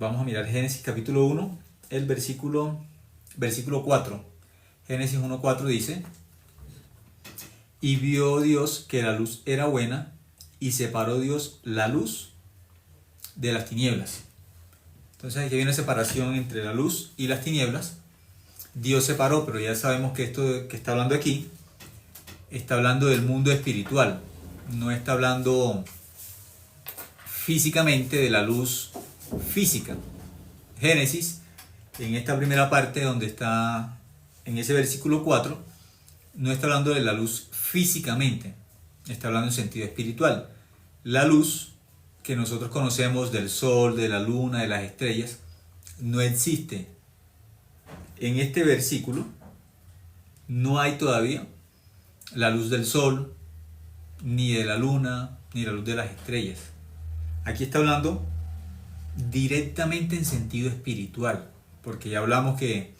Vamos a mirar Génesis capítulo 1, el versículo 4. Génesis 1:4 dice: y vio Dios que la luz era buena, y separó Dios la luz de las tinieblas. Entonces aquí hay una separación entre la luz y las tinieblas. Dios separó, pero ya sabemos que esto que está hablando aquí, está hablando del mundo espiritual. No está hablando físicamente de la luz física. Génesis, en esta primera parte donde está, en ese versículo 4, no está hablando de la luz físicamente, está hablando en sentido espiritual. La luz que nosotros conocemos del sol, de la luna, de las estrellas, no existe. En este versículo no hay todavía la luz del sol, ni de la luna, ni la luz de las estrellas. Aquí está hablando directamente en sentido espiritual, porque ya hablamos que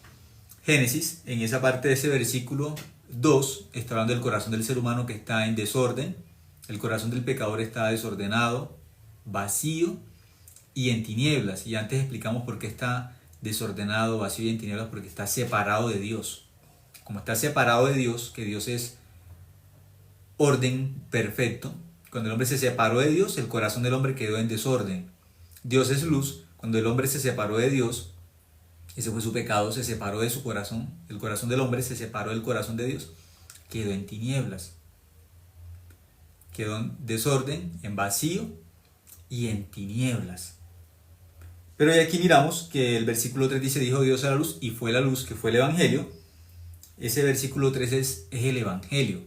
Génesis, en esa parte de ese versículo 2, está hablando del corazón del ser humano que está en desorden. El corazón del pecador está desordenado, vacío y en tinieblas. Y antes explicamos por qué está desordenado, vacío y en tinieblas, porque está separado de Dios. Como está separado de Dios, que Dios es orden perfecto, cuando el hombre se separó de Dios, el corazón del hombre quedó en desorden. Dios es luz. Cuando el hombre se separó de Dios, ese fue su pecado, se separó de su corazón, el corazón del hombre se separó del corazón de Dios, quedó en tinieblas, quedó en desorden, en vacío y en tinieblas. Pero aquí miramos que el versículo 3 dice: dijo Dios a la luz, y fue la luz, que fue el Evangelio. Ese versículo 3 es el Evangelio.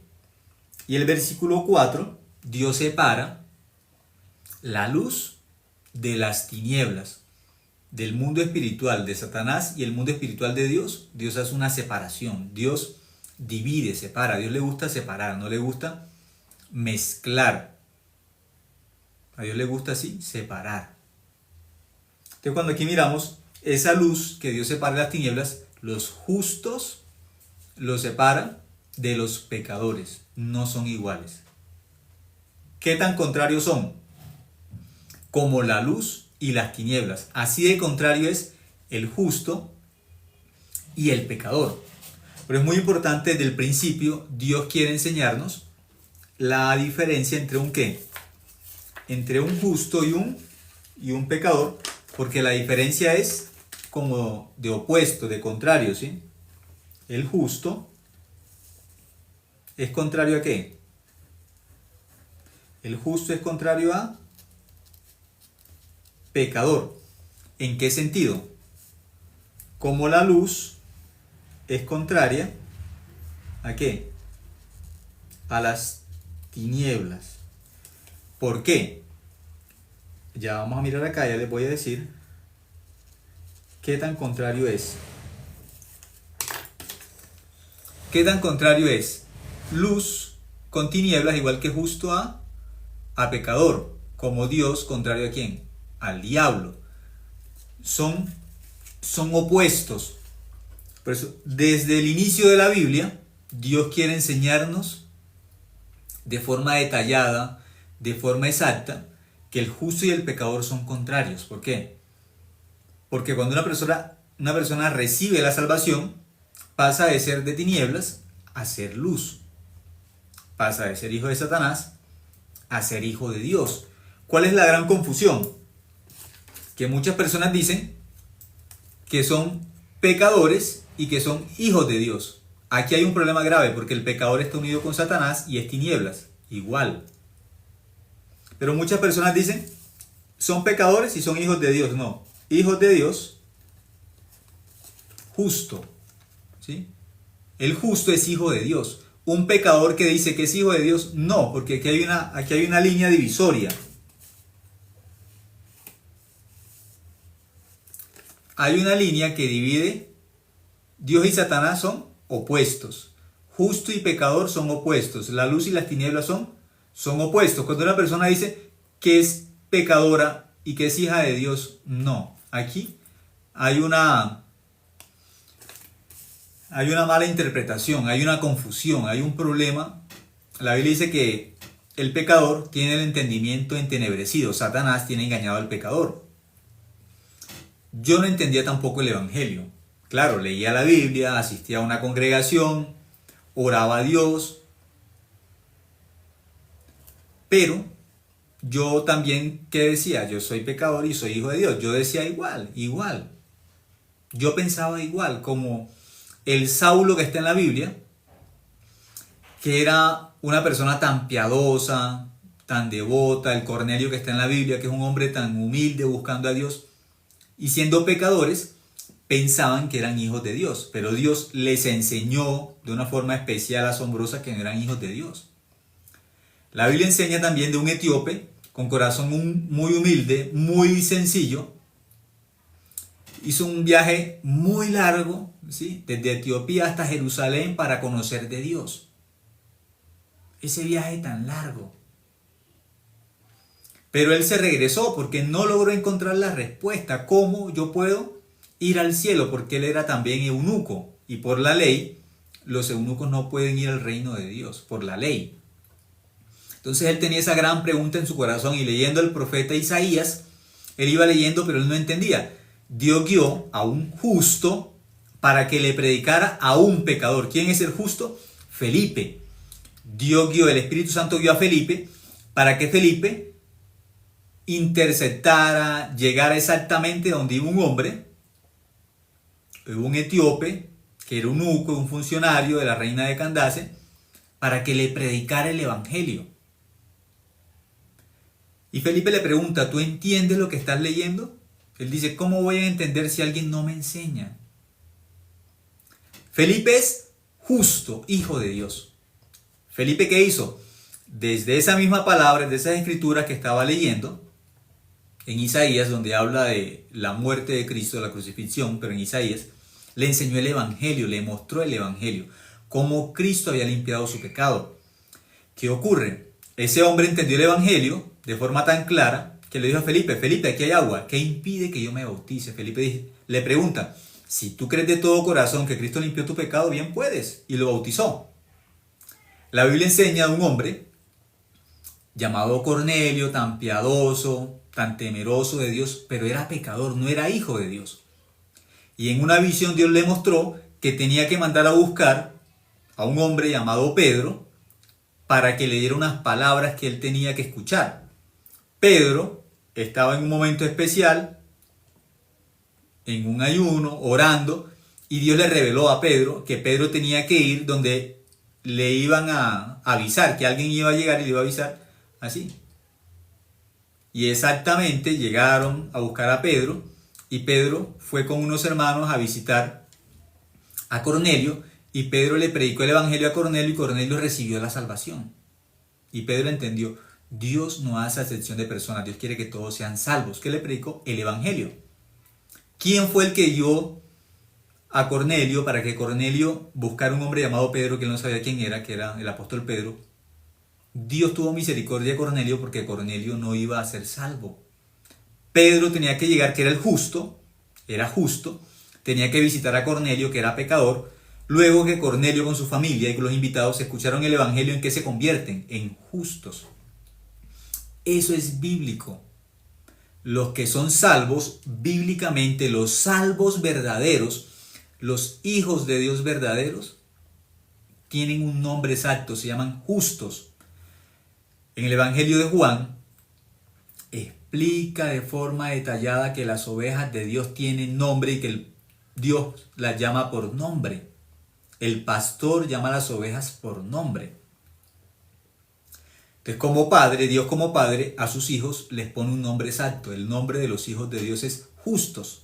Y el versículo 4, Dios separa la luz de las tinieblas, del mundo espiritual de Satanás y el mundo espiritual de Dios. Dios hace una separación, Dios divide, separa. A Dios le gusta separar, no le gusta mezclar. A Dios le gusta así, separar. Entonces cuando aquí miramos esa luz que Dios separa de las tinieblas, los justos los separa de los pecadores, no son iguales. ¿Qué tan contrarios son? Como la luz y las tinieblas. Así de contrario es el justo y el pecador. Pero es muy importante desde el principio, Dios quiere enseñarnos la diferencia entre un ¿qué? Entre un justo y un pecador, porque la diferencia es como de opuesto, de contrario, ¿sí? El justo es contrario a ¿qué? El justo es contrario a pecador. ¿En qué sentido? Como la luz es contraria ¿a qué? A las tinieblas. ¿Por qué? Ya vamos a mirar acá, ya les voy a decir qué tan contrario es. ¿Qué tan contrario es? Luz con tinieblas igual que justo a pecador. Como Dios contrario a ¿quién? Al diablo. Son opuestos. Por eso, desde el inicio de la Biblia, Dios quiere enseñarnos de forma detallada, de forma exacta, que el justo y el pecador son contrarios. ¿Por qué? Porque cuando una persona recibe la salvación, pasa de ser de tinieblas a ser luz. Pasa de ser hijo de Satanás a ser hijo de Dios. ¿Cuál es la gran confusión? Que muchas personas dicen que son pecadores y que son hijos de Dios. Aquí hay un problema grave porque el pecador está unido con Satanás y es tinieblas, igual. Pero muchas personas dicen, son pecadores y son hijos de Dios. No, hijos de Dios, justo, ¿sí? El justo es hijo de Dios. Un pecador que dice que es hijo de Dios, no, porque aquí hay una línea divisoria. Hay una línea que divide. Dios y Satanás son opuestos. Justo y pecador son opuestos. La luz y las tinieblas son opuestos. Cuando una persona dice que es pecadora y que es hija de Dios, no. Aquí hay una mala interpretación, hay una confusión, hay un problema. La Biblia dice que el pecador tiene el entendimiento entenebrecido. Satanás tiene engañado al pecador. yo no entendía tampoco el Evangelio. Claro, leía la Biblia, asistía a una congregación, oraba a Dios, pero yo también, ¿qué decía? Yo soy pecador y soy hijo de Dios. Yo decía igual. Yo pensaba igual, como el Saulo que está en la Biblia, que era una persona tan piadosa, tan devota, el Cornelio que está en la Biblia, que es un hombre tan humilde buscando a Dios, y siendo pecadores, pensaban que eran hijos de Dios, pero Dios les enseñó de una forma especial, asombrosa, que no eran hijos de Dios. La Biblia enseña también de un etíope con corazón muy humilde, muy sencillo. Hizo un viaje muy largo, ¿sí?, desde Etiopía hasta Jerusalén para conocer de Dios. Ese viaje tan largo. Pero él se regresó porque no logró encontrar la respuesta. ¿Cómo yo puedo ir al cielo? Porque él era también eunuco. Y por la ley, los eunucos no pueden ir al reino de Dios, por la ley. Entonces él tenía esa gran pregunta en su corazón y leyendo el profeta Isaías, él iba leyendo pero él no entendía. Dios guió a un justo para que le predicara a un pecador. ¿Quién es el justo? Felipe. Dios guió, el Espíritu Santo guió a Felipe para que Felipe interceptara, llegara exactamente donde iba un hombre, un etíope, que era un eunuco, un funcionario de la reina de Candace, para que le predicara el evangelio. Y Felipe le pregunta, ¿tú entiendes lo que estás leyendo? Él dice, ¿cómo voy a entender si alguien no me enseña? Felipe es justo, hijo de Dios. Felipe, ¿qué hizo? Desde esa misma palabra, de esas escrituras que estaba leyendo, en Isaías, donde habla de la muerte de Cristo, de la crucifixión, pero en Isaías, le enseñó el evangelio, le mostró el evangelio, cómo Cristo había limpiado su pecado. ¿Qué ocurre? Ese hombre entendió el evangelio de forma tan clara que le dijo a Felipe, Felipe, aquí hay agua, ¿qué impide que yo me bautice? Felipe le pregunta, si tú crees de todo corazón que Cristo limpió tu pecado, bien puedes, y lo bautizó. La Biblia enseña de un hombre llamado Cornelio, tan piadoso, tan temeroso de Dios, pero era pecador, no era hijo de Dios. Y en una visión Dios le mostró que tenía que mandar a buscar a un hombre llamado Pedro para que le diera unas palabras que él tenía que escuchar. Pedro estaba en un momento especial, en un ayuno, orando, y Dios le reveló a Pedro que Pedro tenía que ir donde le iban a avisar, que alguien iba a llegar y le iba a avisar así. Y exactamente llegaron a buscar a Pedro y Pedro fue con unos hermanos a visitar a Cornelio y Pedro le predicó el evangelio a Cornelio y Cornelio recibió la salvación. Y Pedro entendió, Dios no hace acepción de personas, Dios quiere que todos sean salvos. ¿Qué le predicó? El evangelio. ¿Quién fue el que guió a Cornelio para que Cornelio buscara un hombre llamado Pedro que él no sabía quién era, que era el apóstol Pedro? Dios tuvo misericordia de Cornelio porque Cornelio no iba a ser salvo. Pedro tenía que llegar, que era el justo, era justo, tenía que visitar a Cornelio, que era pecador. Luego que Cornelio con su familia y con los invitados escucharon el evangelio, ¿en qué se convierten? En justos. Eso es bíblico. Los que son salvos, bíblicamente, los salvos verdaderos, los hijos de Dios verdaderos, tienen un nombre exacto, se llaman justos. En el Evangelio de Juan, explica de forma detallada que las ovejas de Dios tienen nombre y que Dios las llama por nombre. El pastor llama a las ovejas por nombre. Entonces, como padre, Dios como padre, a sus hijos les pone un nombre exacto. El nombre de los hijos de Dios es justos.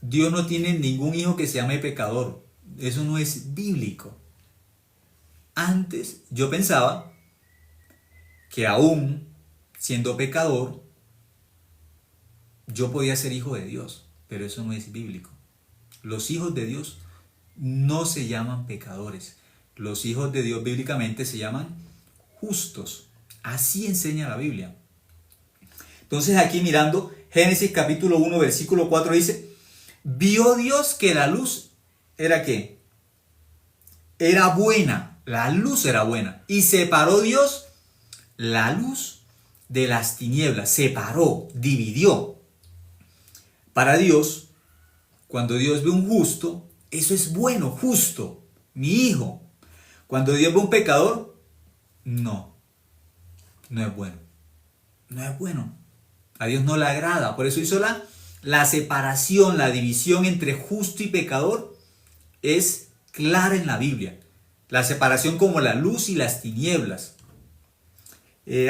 Dios no tiene ningún hijo que se llame pecador. Eso no es bíblico. Antes yo pensaba que aún siendo pecador, yo podía ser hijo de Dios, pero eso no es bíblico. Los hijos de Dios no se llaman pecadores. Los hijos de Dios bíblicamente se llaman justos. Así enseña la Biblia. Entonces aquí mirando Génesis capítulo 1 versículo 4 dice, vio Dios que la luz era ¿qué? Era buena, la luz era buena. Y separó Dios la luz de las tinieblas, separó, dividió. Para Dios, cuando Dios ve un justo, eso es bueno, justo, mi hijo. Cuando Dios ve un pecador, no, no es bueno. No es bueno. A Dios no le agrada. Por eso hizo la separación, la división entre justo y pecador es clara en la Biblia. La separación como la luz y las tinieblas.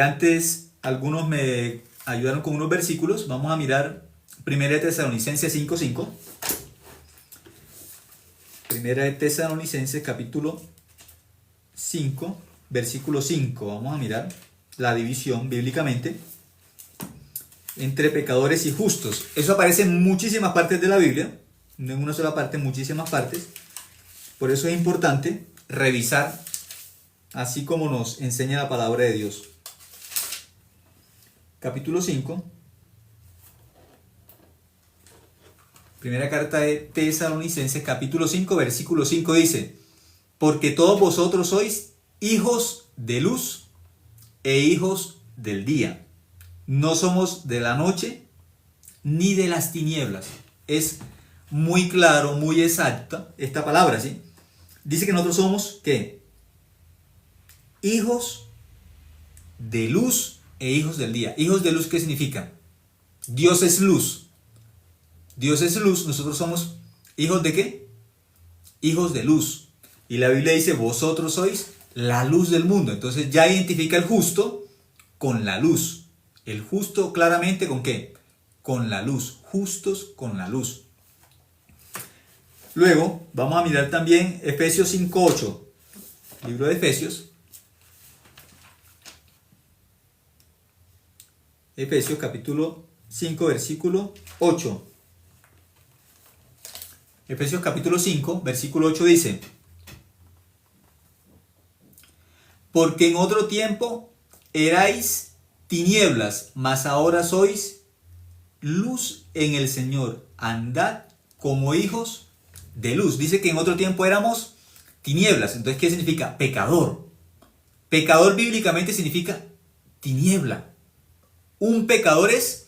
Antes algunos me ayudaron con unos versículos. Vamos a mirar 1 Tesalonicenses 5:5. 1 Tesalonicenses capítulo 5, versículo 5. Vamos a mirar la división bíblicamente entre pecadores y justos. Eso aparece en muchísimas partes de la Biblia, no en una sola parte, en muchísimas partes. Por eso es importante revisar así como nos enseña la palabra de Dios. Capítulo 5. Primera carta de Tesalonicenses, capítulo 5, versículo 5 dice: porque todos vosotros sois hijos de luz e hijos del día. No somos de la noche ni de las tinieblas. Es muy claro, muy exacta esta palabra, ¿sí? Dice que nosotros somos, ¿qué? Hijos de luz e hijos del día. Hijos de luz, ¿qué significa? Dios es luz. Dios es luz. Nosotros somos hijos de ¿qué? Hijos de luz. Y la Biblia dice, vosotros sois la luz del mundo. Entonces ya identifica el justo con la luz. El justo claramente ¿con qué? Con la luz. Justos con la luz. Luego vamos a mirar también Efesios 5:8. Libro de Efesios. Efesios capítulo 5, versículo 8. Efesios capítulo 5, versículo 8 dice: porque en otro tiempo erais tinieblas, mas ahora sois luz en el Señor. Andad como hijos de luz. Dice que en otro tiempo éramos tinieblas. Entonces, ¿qué significa? Pecador. Pecador bíblicamente significa tiniebla. Un pecador es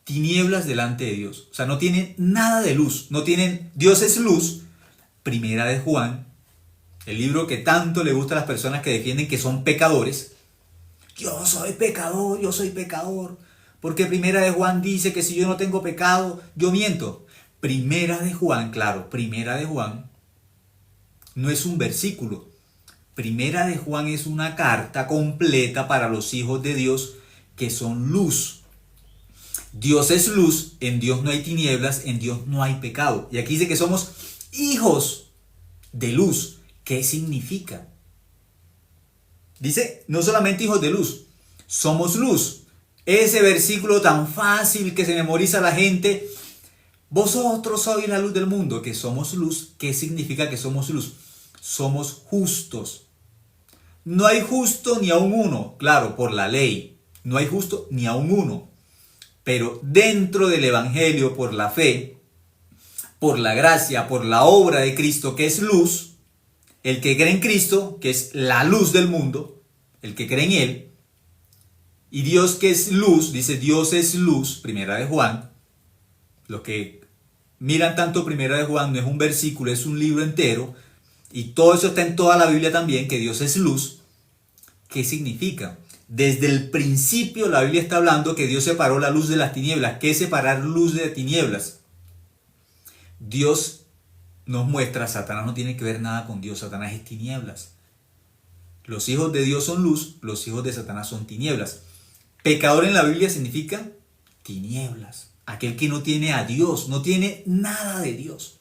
tinieblas delante de Dios. O sea, no tienen nada de luz. No tienen, Dios es luz. Primera de Juan, el libro que tanto le gusta a las personas que defienden que son pecadores. Yo soy pecador, yo soy pecador. Porque Primera de Juan dice que si yo no tengo pecado, yo miento. Primera de Juan, claro, Primera de Juan no es un versículo. Primera de Juan es una carta completa para los hijos de Dios que son luz. Dios es luz, en Dios no hay tinieblas, en Dios no hay pecado. Y aquí dice que somos hijos de luz. ¿Qué significa? Dice, no solamente hijos de luz, somos luz. Ese versículo tan fácil que se memoriza a la gente, vosotros sois la luz del mundo, que somos luz. ¿Qué significa que somos luz? Somos justos. No hay justo ni aun uno, claro, por la ley. No hay justo ni aun uno. Pero dentro del Evangelio, por la fe, por la gracia, por la obra de Cristo, que es luz, el que cree en Cristo, que es la luz del mundo, el que cree en Él, y Dios que es luz, dice Dios es luz, Primera de Juan. Los que miran tanto Primera de Juan no es un versículo, es un libro entero, y todo eso está en toda la Biblia también, que Dios es luz. ¿Qué significa? Desde el principio la Biblia está hablando que Dios separó la luz de las tinieblas. ¿Qué es separar luz de tinieblas? Dios nos muestra, Satanás no tiene que ver nada con Dios, Satanás es tinieblas. Los hijos de Dios son luz, los hijos de Satanás son tinieblas. Pecador en la Biblia significa tinieblas. Aquel que no tiene a Dios, no tiene nada de Dios.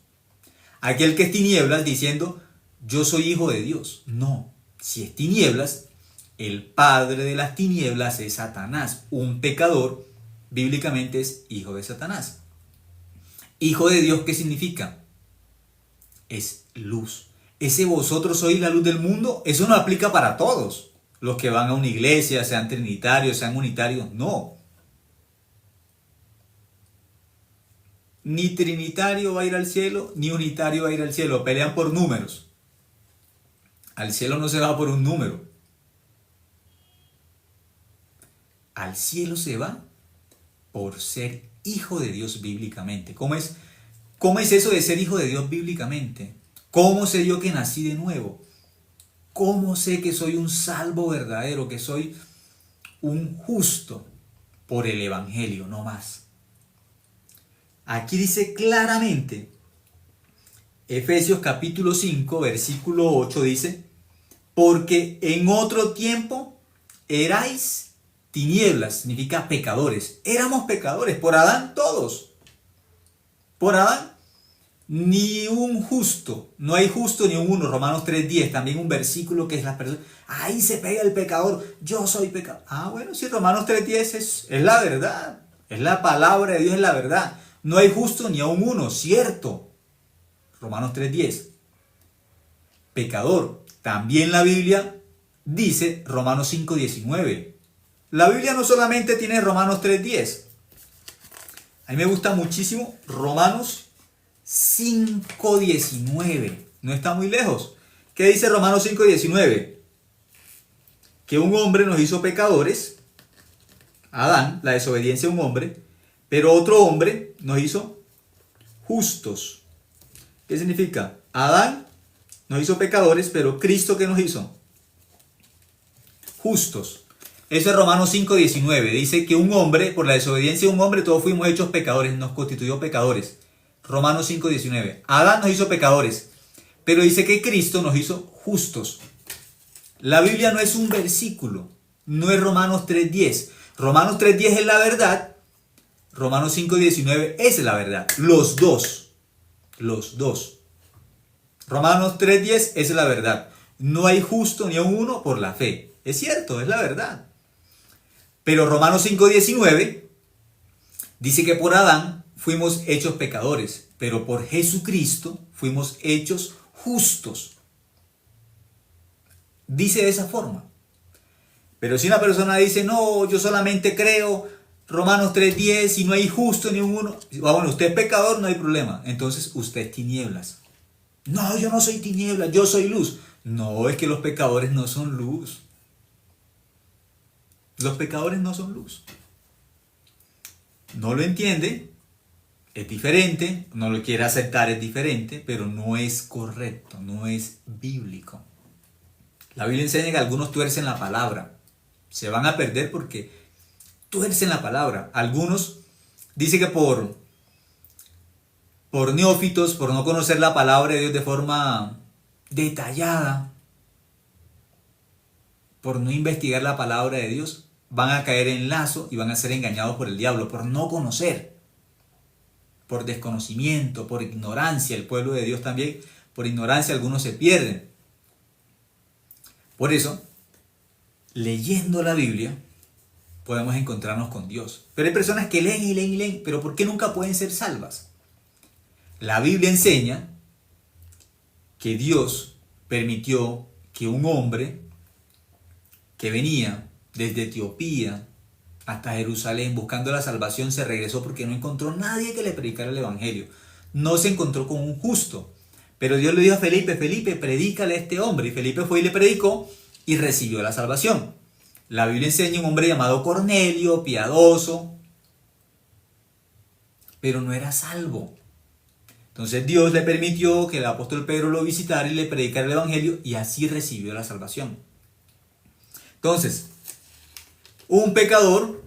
Aquel que es tinieblas diciendo, yo soy hijo de Dios. No, si es tinieblas, el padre de las tinieblas es Satanás. Un pecador, bíblicamente, es hijo de Satanás. Hijo de Dios, ¿qué significa? Es luz. Ese vosotros sois la luz del mundo, eso no aplica para todos. Los que van a una iglesia, sean trinitarios, sean unitarios, no. Ni trinitario va a ir al cielo, ni unitario va a ir al cielo. Pelean por números. Al cielo no se va por un número. Al cielo se va por ser hijo de Dios bíblicamente. ¿Cómo es eso de ser hijo de Dios bíblicamente? ¿Cómo sé yo que nací de nuevo? ¿Cómo sé que soy un salvo verdadero, que soy un justo por el Evangelio, no más? Aquí dice claramente, Efesios capítulo 5, versículo 8 dice, porque en otro tiempo erais tinieblas, significa pecadores. Éramos pecadores, por Adán todos. Por Adán ni un justo, no hay justo ni un uno. Romanos 3:10, también un versículo que es la persona, ahí se pega el pecador, yo soy pecador. Bueno, sí, Romanos 3:10 es la verdad, es la palabra de Dios, es la verdad. No hay justo ni a un uno, cierto. Romanos 3:10. Pecador. También la Biblia dice Romanos 5:19. La Biblia no solamente tiene Romanos 3:10. A mí me gusta muchísimo Romanos 5:19. No está muy lejos. ¿Qué dice Romanos 5:19? Que un hombre nos hizo pecadores, Adán, la desobediencia de un hombre, pero otro hombre nos hizo justos. ¿Qué significa? Adán nos hizo pecadores, pero Cristo, ¿qué nos hizo? Justos. Eso es Romanos 5:19. Dice que un hombre, por la desobediencia de un hombre, todos fuimos hechos pecadores, nos constituyó pecadores. Romanos 5:19. Adán nos hizo pecadores, pero dice que Cristo nos hizo justos. La Biblia no es un versículo, no es Romanos 3:10. Romanos 3:10 es la verdad, Romanos 5:19 es la verdad. Los dos. Romanos 3:10 es la verdad. No hay justo ni a un uno por la fe. Es cierto, es la verdad. Pero Romanos 5:19 dice que por Adán fuimos hechos pecadores, pero por Jesucristo fuimos hechos justos. Dice de esa forma. Pero si una persona dice, no, yo solamente creo Romanos 3:10 y no hay justo ni un uno, bueno, usted es pecador, no hay problema. Entonces usted es tinieblas. No, yo no soy tinieblas, yo soy luz. No, es que los pecadores no son luz. Los pecadores no son luz. No lo entiende, es diferente, no lo quiere aceptar, es diferente, pero no es correcto, no es bíblico. La Biblia enseña que algunos tuercen la palabra. Se van a perder porque tuercen la palabra. Algunos dicen que por neófitos, por no conocer la palabra de Dios de forma detallada, por no investigar la palabra de Dios, van a caer en lazo y van a ser engañados por el diablo, por no conocer, por desconocimiento, por ignorancia. El pueblo de Dios también, por ignorancia, algunos se pierden. Por eso, leyendo la Biblia, podemos encontrarnos con Dios. Pero hay personas que leen y leen y leen, pero ¿por qué nunca pueden ser salvas? La Biblia enseña que Dios permitió que un hombre que venía desde Etiopía hasta Jerusalén buscando la salvación se regresó porque no encontró nadie que le predicara el evangelio. No se encontró con un justo. Pero Dios le dijo a Felipe, Felipe, predícale a este hombre. Y Felipe fue y le predicó y recibió la salvación. La Biblia enseña un hombre llamado Cornelio, piadoso, pero no era salvo. Entonces Dios le permitió que el apóstol Pedro lo visitara y le predicara el evangelio y así recibió la salvación. Entonces, un pecador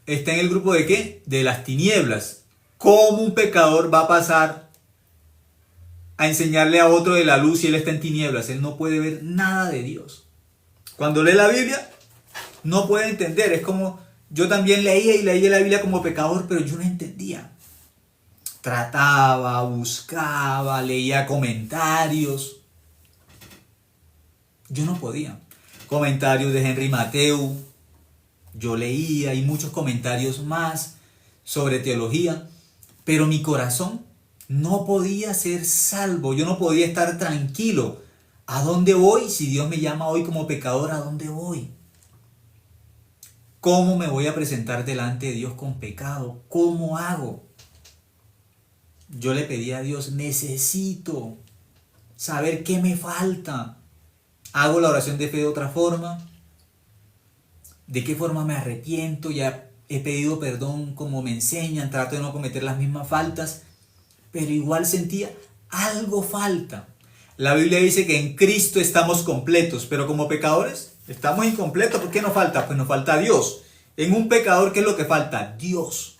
está en el grupo de ¿qué? De las tinieblas. ¿Cómo un pecador va a pasar a enseñarle a otro de la luz si él está en tinieblas? Él no puede ver nada de Dios. Cuando lee la Biblia, no puede entender. Es como, yo también leía la Biblia como pecador, pero yo no entendía. Trataba, buscaba, leía comentarios. Yo no podía. Comentarios de Henry Mateu. Yo leía y muchos comentarios más sobre teología. Pero mi corazón no podía ser salvo. Yo no podía estar tranquilo. ¿A dónde voy? Si Dios me llama hoy como pecador, ¿a dónde voy? ¿Cómo me voy a presentar delante de Dios con pecado? ¿Cómo hago? Yo le pedí a Dios, necesito saber qué me falta. ¿Hago la oración de fe de otra forma? ¿De qué forma me arrepiento? Ya he pedido perdón como me enseñan, trato de no cometer las mismas faltas, pero igual sentía algo falta. La Biblia dice que en Cristo estamos completos, pero como pecadores estamos incompletos. ¿Por qué nos falta? Pues nos falta Dios. En un pecador, ¿qué es lo que falta? Dios.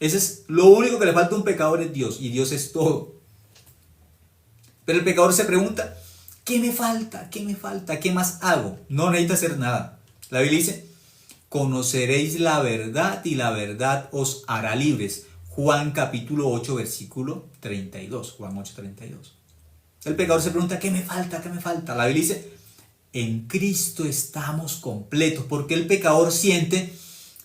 Ese es lo único que le falta a un pecador, es Dios, y Dios es todo. Pero el pecador se pregunta, ¿qué me falta? ¿Qué me falta? ¿Qué más hago? No necesita hacer nada. La Biblia dice, conoceréis la verdad y la verdad os hará libres. Juan capítulo 8, versículo 32. Juan 8, 32. El pecador se pregunta, ¿qué me falta? ¿Qué me falta? La Biblia dice, en Cristo estamos completos, porque el pecador siente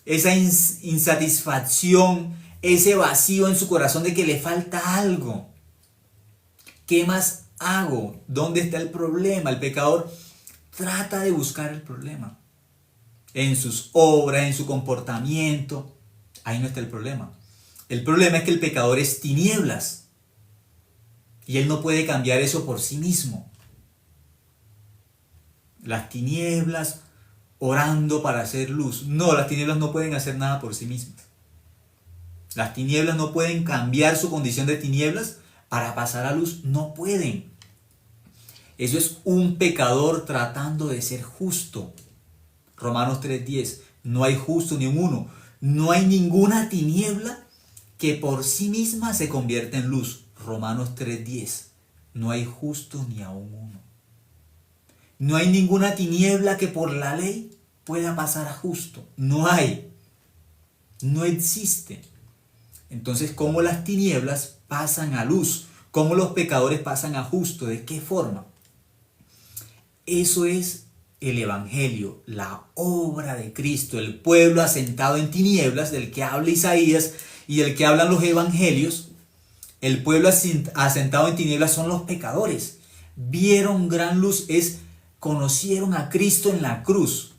esa insatisfacción, ese vacío en su corazón de que le falta algo. ¿Qué más hago? ¿Dónde está el problema? El pecador trata de buscar el problema en sus obras, en su comportamiento. Ahí no está el problema. El problema es que el pecador es tinieblas y él no puede cambiar eso por sí mismo. Las tinieblas orando para hacer luz. No, las tinieblas no pueden hacer nada por sí mismas. Las tinieblas no pueden cambiar su condición de tinieblas para pasar a luz. No pueden. Eso es un pecador tratando de ser justo. Romanos 3:10. No hay justo ni uno. No hay ninguna tiniebla que por sí misma se convierta en luz. Romanos 3:10. No hay justo ni aún uno. No hay ninguna tiniebla que por la ley pueda pasar a justo. No hay. No existe. Entonces, ¿cómo las tinieblas pasan a luz? ¿Cómo los pecadores pasan a justo? ¿De qué forma? Eso es el Evangelio, la obra de Cristo, el pueblo asentado en tinieblas, del que habla Isaías y del que hablan los evangelios. El pueblo asentado en tinieblas son los pecadores. Vieron gran luz, conocieron a Cristo en la cruz,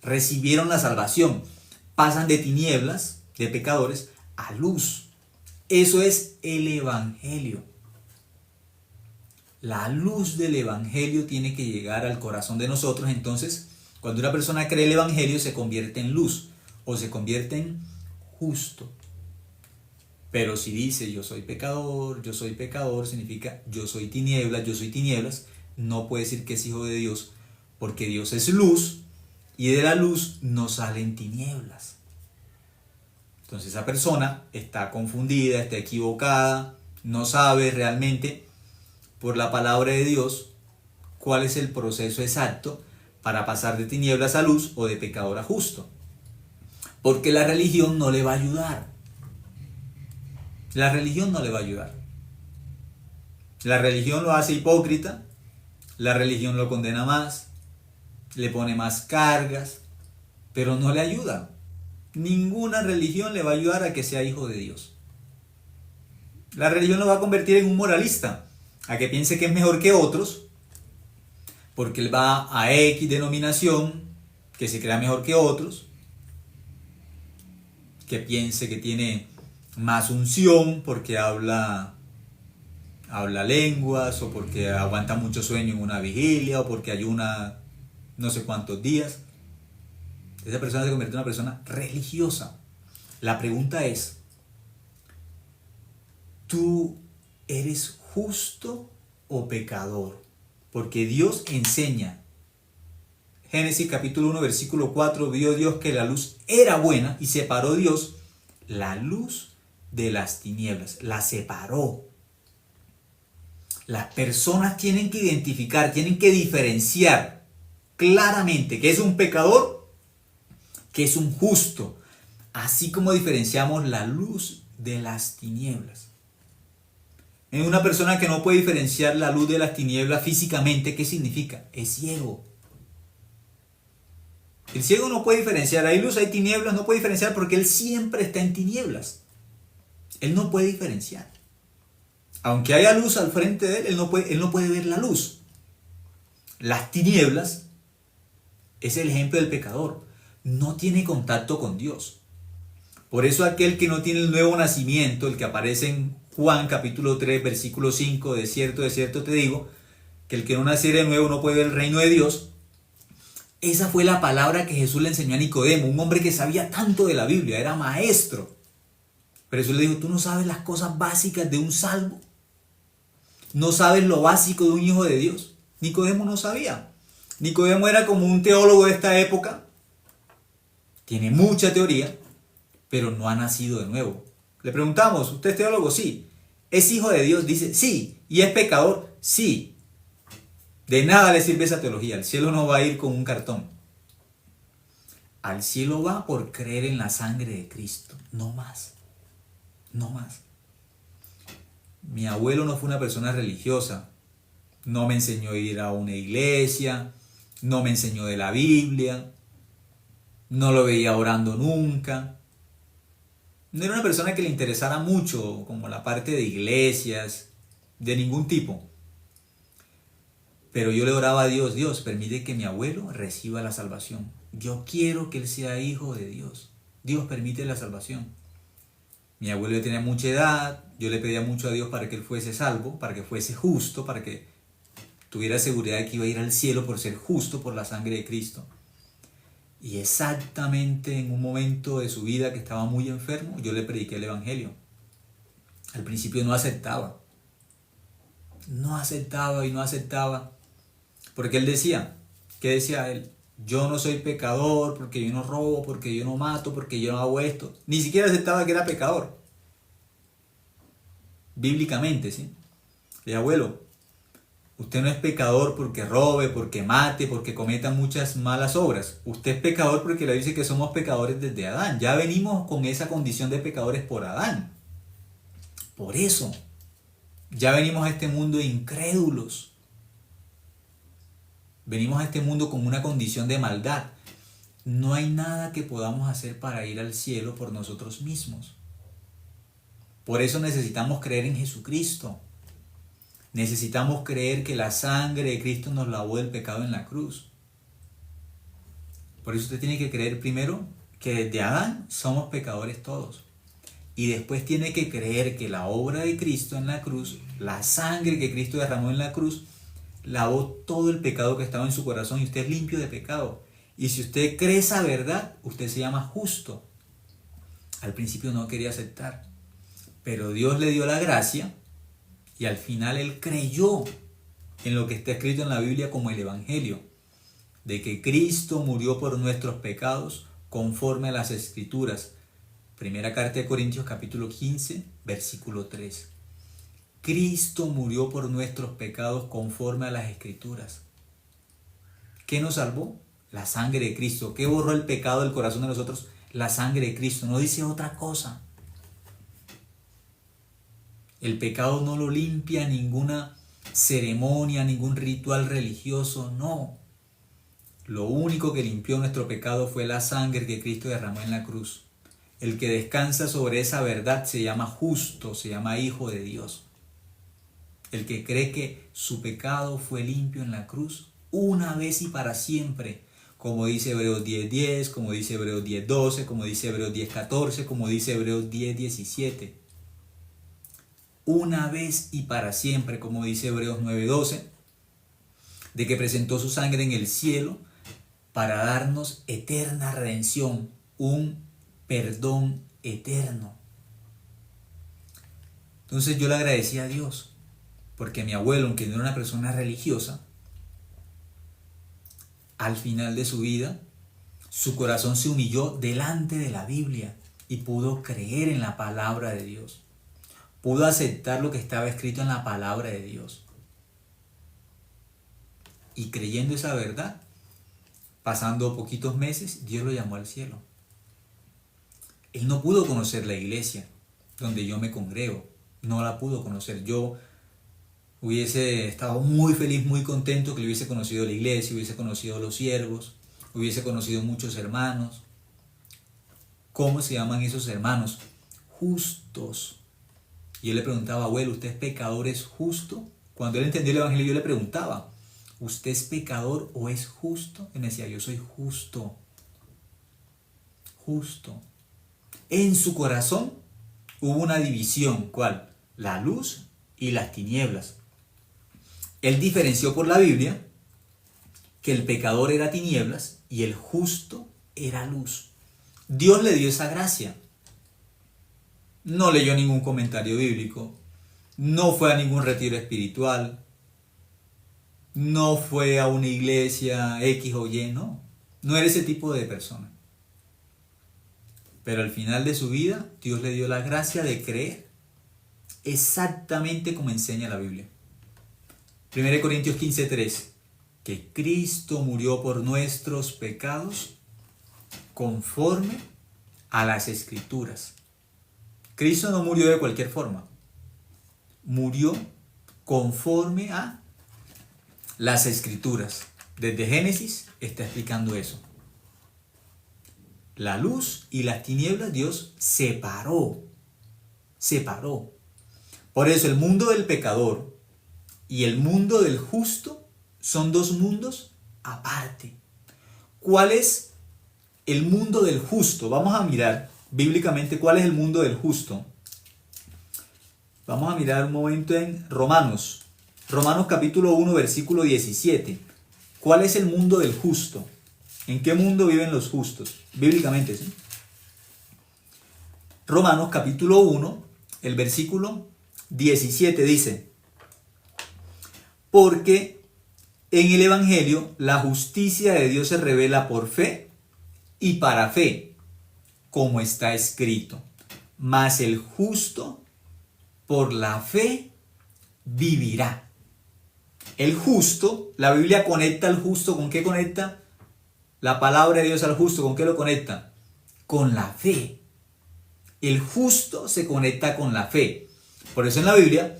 recibieron la salvación, pasan de tinieblas, de pecadores, a luz. Eso es el Evangelio. La luz del Evangelio tiene que llegar al corazón de nosotros. Entonces, cuando una persona cree el Evangelio, se convierte en luz o se convierte en justo. Pero si dice yo soy pecador, significa yo soy tinieblas, no puede decir que es hijo de Dios, porque Dios es luz y de la luz no salen tinieblas. Entonces esa persona está confundida, está equivocada, no sabe realmente por la palabra de Dios cuál es el proceso exacto para pasar de tinieblas a luz o de pecador a justo. Porque la religión no le va a ayudar. La religión no le va a ayudar. La religión lo hace hipócrita, la religión lo condena más, le pone más cargas, pero no le ayuda. Ninguna religión le va a ayudar a que sea hijo de Dios. La religión lo va a convertir en un moralista, a que piense que es mejor que otros, porque él va a X denominación, que se crea mejor que otros, que piense que tiene más unción porque habla lenguas, o porque aguanta mucho sueño en una vigilia, o porque ayuna no sé cuántos días. Esa persona se convierte en una persona religiosa. La pregunta es, ¿tú eres justo o pecador? Porque Dios enseña. Génesis capítulo 1 versículo 4, vio Dios que la luz era buena y separó Dios la luz de las tinieblas. La separó. Las personas tienen que identificar, tienen que diferenciar claramente qué es un pecador, qué es un justo. Así como diferenciamos la luz de las tinieblas. En una persona que no puede diferenciar la luz de las tinieblas físicamente, ¿qué significa? Es ciego. El ciego no puede diferenciar, hay luz, hay tinieblas, no puede diferenciar porque él siempre está en tinieblas. Él no puede diferenciar. Aunque haya luz al frente de él, él no puede ver la luz. Las tinieblas es el ejemplo del pecador. No tiene contacto con Dios. Por eso aquel que no tiene el nuevo nacimiento, el que aparece en Juan capítulo 3, versículo 5, de cierto te digo, que el que no naciere de nuevo no puede ver el reino de Dios. Esa fue la palabra que Jesús le enseñó a Nicodemo, un hombre que sabía tanto de la Biblia, era maestro. Pero Jesús le dijo, tú no sabes las cosas básicas de un salvo. No sabes lo básico de un hijo de Dios. Nicodemo no sabía. Nicodemo era como un teólogo de esta época. Tiene mucha teoría, pero no ha nacido de nuevo. Le preguntamos, ¿usted es teólogo? Sí. ¿Es hijo de Dios? Dice, sí. ¿Y es pecador? Sí. De nada le sirve esa teología. Al cielo no va a ir con un cartón. Al cielo va por creer en la sangre de Cristo. No más. No más. Mi abuelo no fue una persona religiosa. No me enseñó a ir a una iglesia. No me enseñó de la Biblia. No lo veía orando nunca. No era una persona que le interesara mucho como la parte de iglesias, de ningún tipo. Pero yo le oraba a Dios, Dios, permite que mi abuelo reciba la salvación. Yo quiero que él sea hijo de Dios. Dios permite la salvación. Mi abuelo ya tenía mucha edad, yo le pedía mucho a Dios para que él fuese salvo, para que fuese justo, para que tuviera seguridad de que iba a ir al cielo por ser justo por la sangre de Cristo. Y exactamente en un momento de su vida que estaba muy enfermo, yo le prediqué el Evangelio. Al principio no aceptaba. No aceptaba y no aceptaba. Porque él decía, ¿qué decía él? Yo no soy pecador porque yo no robo, porque yo no mato, porque yo no hago esto. Ni siquiera aceptaba que era pecador. Bíblicamente, ¿sí? Le dije, abuelo, usted no es pecador porque robe, porque mate, porque cometa muchas malas obras. Usted es pecador porque le dice que somos pecadores desde Adán. Ya venimos con esa condición de pecadores por Adán. Por eso, ya venimos a este mundo incrédulos. Venimos a este mundo con una condición de maldad. No hay nada que podamos hacer para ir al cielo por nosotros mismos. Por eso necesitamos creer en Jesucristo. Necesitamos creer que la sangre de Cristo nos lavó del pecado en la cruz. Por eso usted tiene que creer primero que desde Adán somos pecadores todos. Y después tiene que creer que la obra de Cristo en la cruz, la sangre que Cristo derramó en la cruz, lavó todo el pecado que estaba en su corazón y usted es limpio de pecado. Y si usted cree esa verdad, usted se llama justo. Al principio no quería aceptar, pero Dios le dio la gracia y al final él creyó en lo que está escrito en la Biblia como el Evangelio, de que Cristo murió por nuestros pecados conforme a las Escrituras. Primera carta de Corintios capítulo 15, versículo 3. Cristo murió por nuestros pecados conforme a las Escrituras. ¿Qué nos salvó? La sangre de Cristo. ¿Qué borró el pecado del corazón de nosotros? La sangre de Cristo. No dice otra cosa. El pecado no lo limpia ninguna ceremonia, ningún ritual religioso, no. Lo único que limpió nuestro pecado fue la sangre que Cristo derramó en la cruz. El que descansa sobre esa verdad se llama justo, se llama hijo de Dios. El que cree que su pecado fue limpio en la cruz una vez y para siempre, como dice Hebreos 10:10, como dice Hebreos 10:12, como dice Hebreos 10:14, como dice Hebreos 10:17. Una vez y para siempre, como dice Hebreos 9:12, de que presentó su sangre en el cielo para darnos eterna redención, un perdón eterno. Entonces yo le agradecí a Dios, porque mi abuelo, aunque no era una persona religiosa, al final de su vida, su corazón se humilló delante de la Biblia y pudo creer en la palabra de Dios. Pudo aceptar lo que estaba escrito en la palabra de Dios. Y creyendo esa verdad, pasando poquitos meses, Dios lo llamó al cielo. Él no pudo conocer la iglesia donde yo me congrego. No la pudo conocer. Yo hubiese estado muy feliz, muy contento que le hubiese conocido la iglesia, hubiese conocido a los siervos, hubiese conocido muchos hermanos. ¿Cómo se llaman esos hermanos? Justos. Y yo le preguntaba, abuelo, ¿usted es pecador, es justo? Cuando él entendió el evangelio, yo le preguntaba, ¿usted es pecador o es justo? Él me decía, yo soy justo. Justo. En su corazón hubo una división. ¿Cuál? La luz y las tinieblas. Él diferenció por la Biblia que el pecador era tinieblas y el justo era luz. Dios le dio esa gracia. No leyó ningún comentario bíblico, no fue a ningún retiro espiritual, no fue a una iglesia X o Y, no. No era ese tipo de persona. Pero al final de su vida, Dios le dio la gracia de creer exactamente como enseña la Biblia. 1 Corintios 15:3, que Cristo murió por nuestros pecados conforme a las Escrituras. Cristo no murió de cualquier forma. Murió conforme a las Escrituras. Desde Génesis está explicando eso. La luz y las tinieblas Dios separó. Separó. Por eso el mundo del pecador y el mundo del justo son dos mundos aparte. ¿Cuál es el mundo del justo? Vamos a mirar bíblicamente cuál es el mundo del justo. Vamos a mirar un momento en Romanos. Romanos capítulo 1, versículo 17. ¿Cuál es el mundo del justo? ¿En qué mundo viven los justos? Bíblicamente, ¿sí? Romanos capítulo 1, el versículo 17 dice: porque en el Evangelio la justicia de Dios se revela por fe y para fe, como está escrito, mas el justo por la fe vivirá. El justo, la Biblia conecta al justo, ¿con qué conecta? La palabra de Dios al justo, ¿con qué lo conecta? Con la fe. El justo se conecta con la fe. Por eso en la Biblia,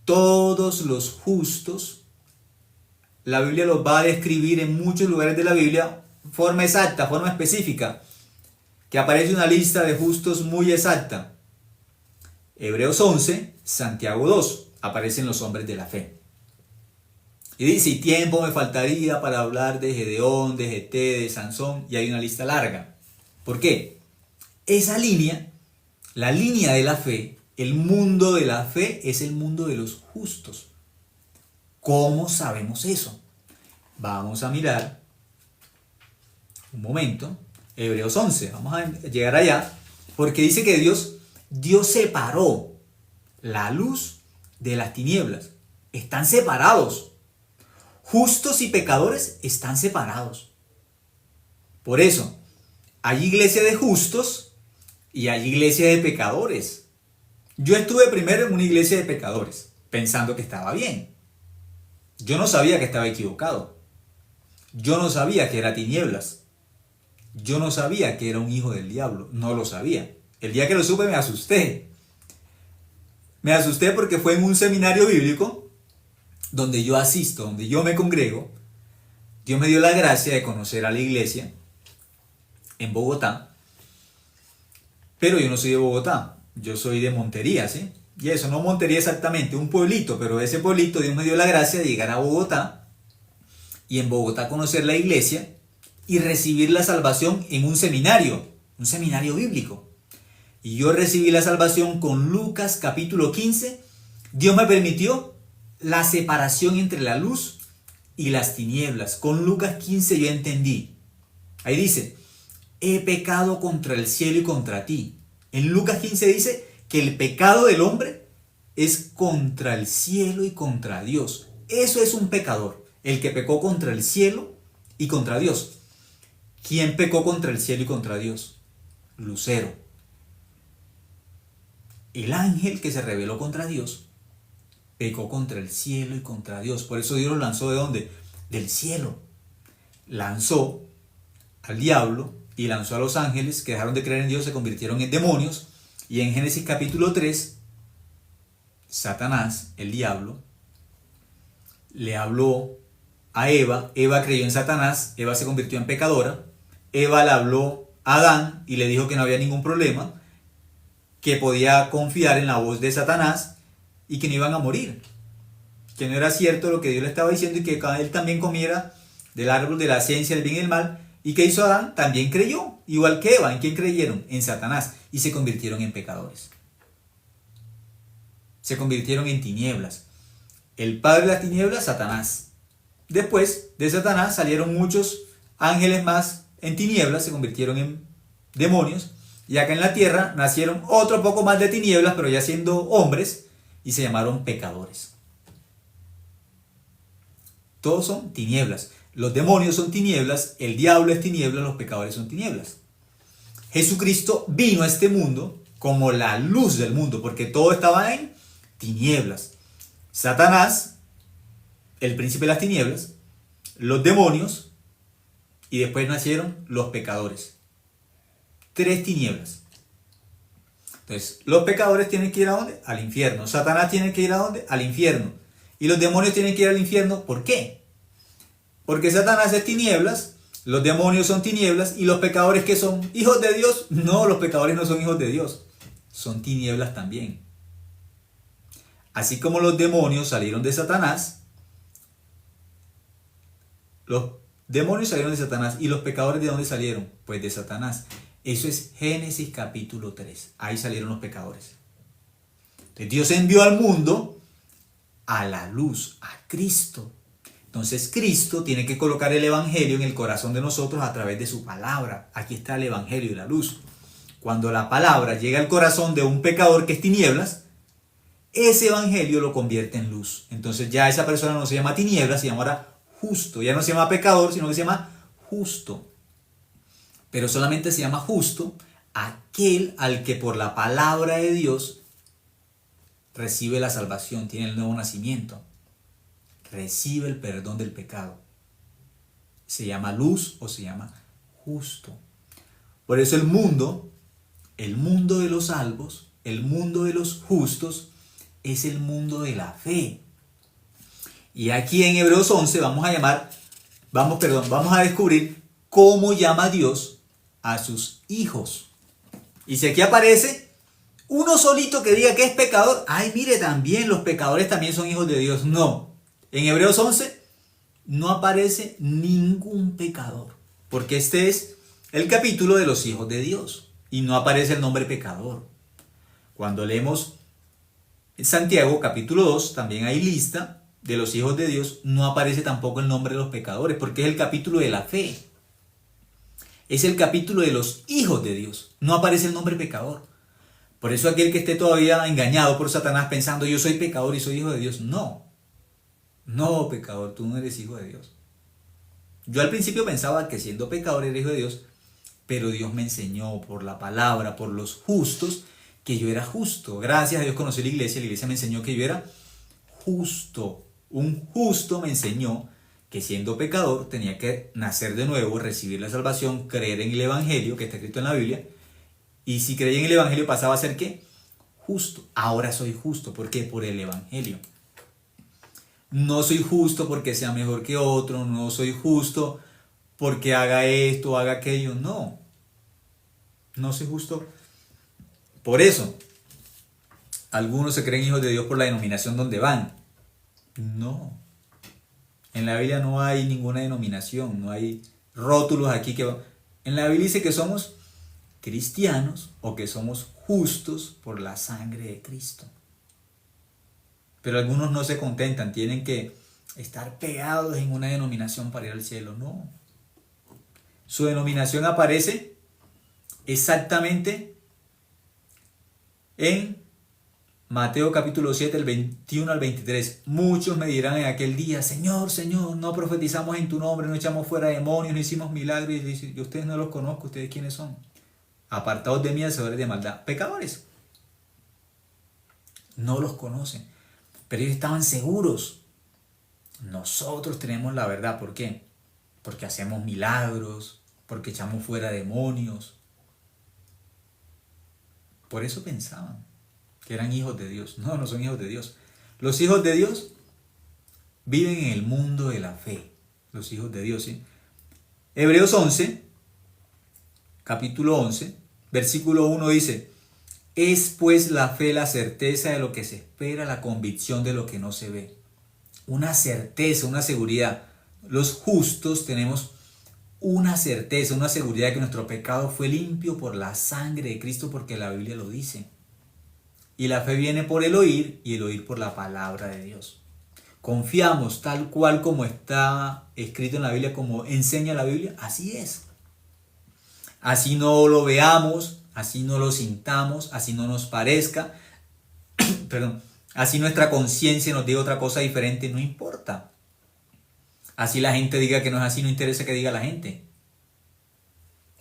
todos los justos, la Biblia los va a describir en muchos lugares de la Biblia, forma exacta, forma específica, que aparece una lista de justos muy exacta. Hebreos 11, Santiago 2, aparecen los hombres de la fe. Y dice, y tiempo me faltaría para hablar de Gedeón, de Jeté, de Sansón, y hay una lista larga. ¿Por qué? Esa línea, la línea de la fe, el mundo de la fe es el mundo de los justos. ¿Cómo sabemos eso? Vamos a mirar un momento, Hebreos 11, vamos a llegar allá, porque dice que Dios separó la luz de las tinieblas. Están separados. Justos y pecadores están separados. Por eso, hay iglesia de justos y hay iglesia de pecadores. Yo estuve primero en una iglesia de pecadores, pensando que estaba bien. Yo no sabía que estaba equivocado. Yo no sabía que era tinieblas. Yo no sabía que era un hijo del diablo. No lo sabía. El día que lo supe me asusté. Me asusté porque fue en un seminario bíblico donde yo asisto, donde yo me congrego. Dios me dio la gracia de conocer a la iglesia en Bogotá. Pero yo no soy de Bogotá. Yo soy de Montería, ¿sí? Y eso, no Montería exactamente, un pueblito, pero ese pueblito Dios me dio la gracia de llegar a Bogotá y en Bogotá conocer la iglesia y recibir la salvación en un seminario bíblico. Y yo recibí la salvación con Lucas capítulo 15. Dios me permitió la separación entre la luz y las tinieblas. Con Lucas 15 yo entendí. Ahí dice, he pecado contra el cielo y contra ti. En Lucas 15 dice que el pecado del hombre es contra el cielo y contra Dios. Eso es un pecador, el que pecó contra el cielo y contra Dios. ¿Quién pecó contra el cielo y contra Dios? Lucero. El ángel que se rebeló contra Dios pecó contra el cielo y contra Dios. Por eso Dios lo lanzó ¿de dónde? Del cielo. Lanzó al diablo y lanzó a los ángeles que dejaron de creer en Dios, se convirtieron en demonios. Y en Génesis capítulo 3, Satanás, el diablo, le habló a Eva. Eva creyó en Satanás, Eva se convirtió en pecadora. Eva le habló a Adán y le dijo que no había ningún problema, que podía confiar en la voz de Satanás y que no iban a morir, que no era cierto lo que Dios le estaba diciendo y que él también comiera del árbol de la ciencia del bien y el mal. ¿Y qué hizo Adán? También creyó, igual que Eva. ¿En quién creyeron? En Satanás, y se convirtieron en pecadores. Se convirtieron en tinieblas. El padre de las tinieblas, Satanás. después de Satanás salieron muchos ángeles más en tinieblas, se convirtieron en demonios. Y acá en la tierra nacieron otro poco más de tinieblas, pero ya siendo hombres, y se llamaron pecadores. Todos son tinieblas. Los demonios son tinieblas, el diablo es tiniebla, los pecadores son tinieblas. Jesucristo vino a este mundo como la luz del mundo, porque todo estaba en tinieblas. Satanás, el príncipe de las tinieblas, los demonios, y después nacieron los pecadores. 3 tinieblas. Entonces, los pecadores tienen que ir ¿a dónde? Al infierno. Satanás tiene que ir ¿a dónde? Al infierno. Y los demonios tienen que ir al infierno. ¿Por qué? Porque Satanás es tinieblas, los demonios son tinieblas, y los pecadores, ¿qué son? ¿Hijos de Dios? No, los pecadores no son hijos de Dios. Son tinieblas también. Así como los demonios salieron de Satanás, los demonios salieron de Satanás, y los pecadores ¿de dónde salieron? Pues de Satanás. Eso es Génesis capítulo 3. Ahí salieron los pecadores. Entonces Dios envió al mundo a la luz, a Cristo. Entonces Cristo tiene que colocar el evangelio en el corazón de nosotros a través de su palabra. Aquí está el evangelio y la luz. Cuando la palabra llega al corazón de un pecador que es tinieblas, ese evangelio lo convierte en luz. Entonces ya esa persona no se llama tinieblas, se llama ahora justo. Ya no se llama pecador, sino que se llama justo. Pero solamente se llama justo aquel al que por la palabra de Dios recibe la salvación, tiene el nuevo nacimiento, recibe el perdón del pecado. Se llama luz o se llama justo. Por eso el mundo de los salvos, el mundo de los justos, es el mundo de la fe. Y aquí en Hebreos 11 vamos a descubrir cómo llama Dios a sus hijos. Y si aquí aparece uno solito que diga que es pecador, ay, mire, también los pecadores también son hijos de Dios. No, en Hebreos 11 no aparece ningún pecador, porque este es el capítulo de los hijos de Dios y no aparece el nombre pecador. Cuando leemos Santiago capítulo 2, también hay lista de los hijos de Dios, no aparece tampoco el nombre de los pecadores, porque es el capítulo de la fe. Es el capítulo de los hijos de Dios. No aparece el nombre pecador. Por eso aquel que esté todavía engañado por Satanás pensando yo soy pecador y soy hijo de Dios. No. No, pecador, tú no eres hijo de Dios. Yo al principio pensaba que siendo pecador era hijo de Dios, pero Dios me enseñó por la palabra, por los justos, que yo era justo. Gracias a Dios conocí la iglesia me enseñó que yo era justo. Un justo me enseñó que siendo pecador tenía que nacer de nuevo, recibir la salvación, creer en el evangelio que está escrito en la Biblia, y si creía en el evangelio pasaba a ser ¿qué? Justo. Ahora soy justo. ¿Por qué? Por el evangelio. No soy justo porque sea mejor que otro, no soy justo porque haga esto o haga aquello, no. No soy justo por eso. Algunos se creen hijos de Dios por la denominación donde van. No. En la Biblia no hay ninguna denominación, no hay rótulos aquí que... En la Biblia dice que somos cristianos o que somos justos por la sangre de Cristo. Pero algunos no se contentan, tienen que estar pegados en una denominación para ir al cielo. No. Su denominación aparece exactamente en Mateo capítulo 7, el 21 al 23. Muchos me dirán en aquel día, Señor, Señor, no profetizamos en tu nombre, no echamos fuera demonios, no hicimos milagros. Y dice, yo ustedes no los conozco, ¿ustedes quiénes son? Apartados de mí, hacedores de maldad. Pecadores. No los conocen. Pero ellos estaban seguros. Nosotros tenemos la verdad. ¿Por qué? Porque hacemos milagros, porque echamos fuera demonios. Por eso pensaban que eran hijos de Dios. No, no son hijos de Dios. Los hijos de Dios viven en el mundo de la fe. Los hijos de Dios, ¿sí? Hebreos 11, capítulo 11, versículo 1 dice, es pues la fe la certeza de lo que se espera, la convicción de lo que no se ve. Una certeza, una seguridad. Los justos tenemos una certeza, una seguridad de que nuestro pecado fue limpio por la sangre de Cristo, porque la Biblia lo dice. Y la fe viene por el oír y el oír por la palabra de Dios. confiamos tal cual como está escrito en la Biblia, como enseña la Biblia, así es. Así no lo veamos, así no lo sintamos, así no nos parezca, perdón, así nuestra conciencia nos diga otra cosa diferente, no importa. Así la gente diga que no es así, no interesa que diga la gente.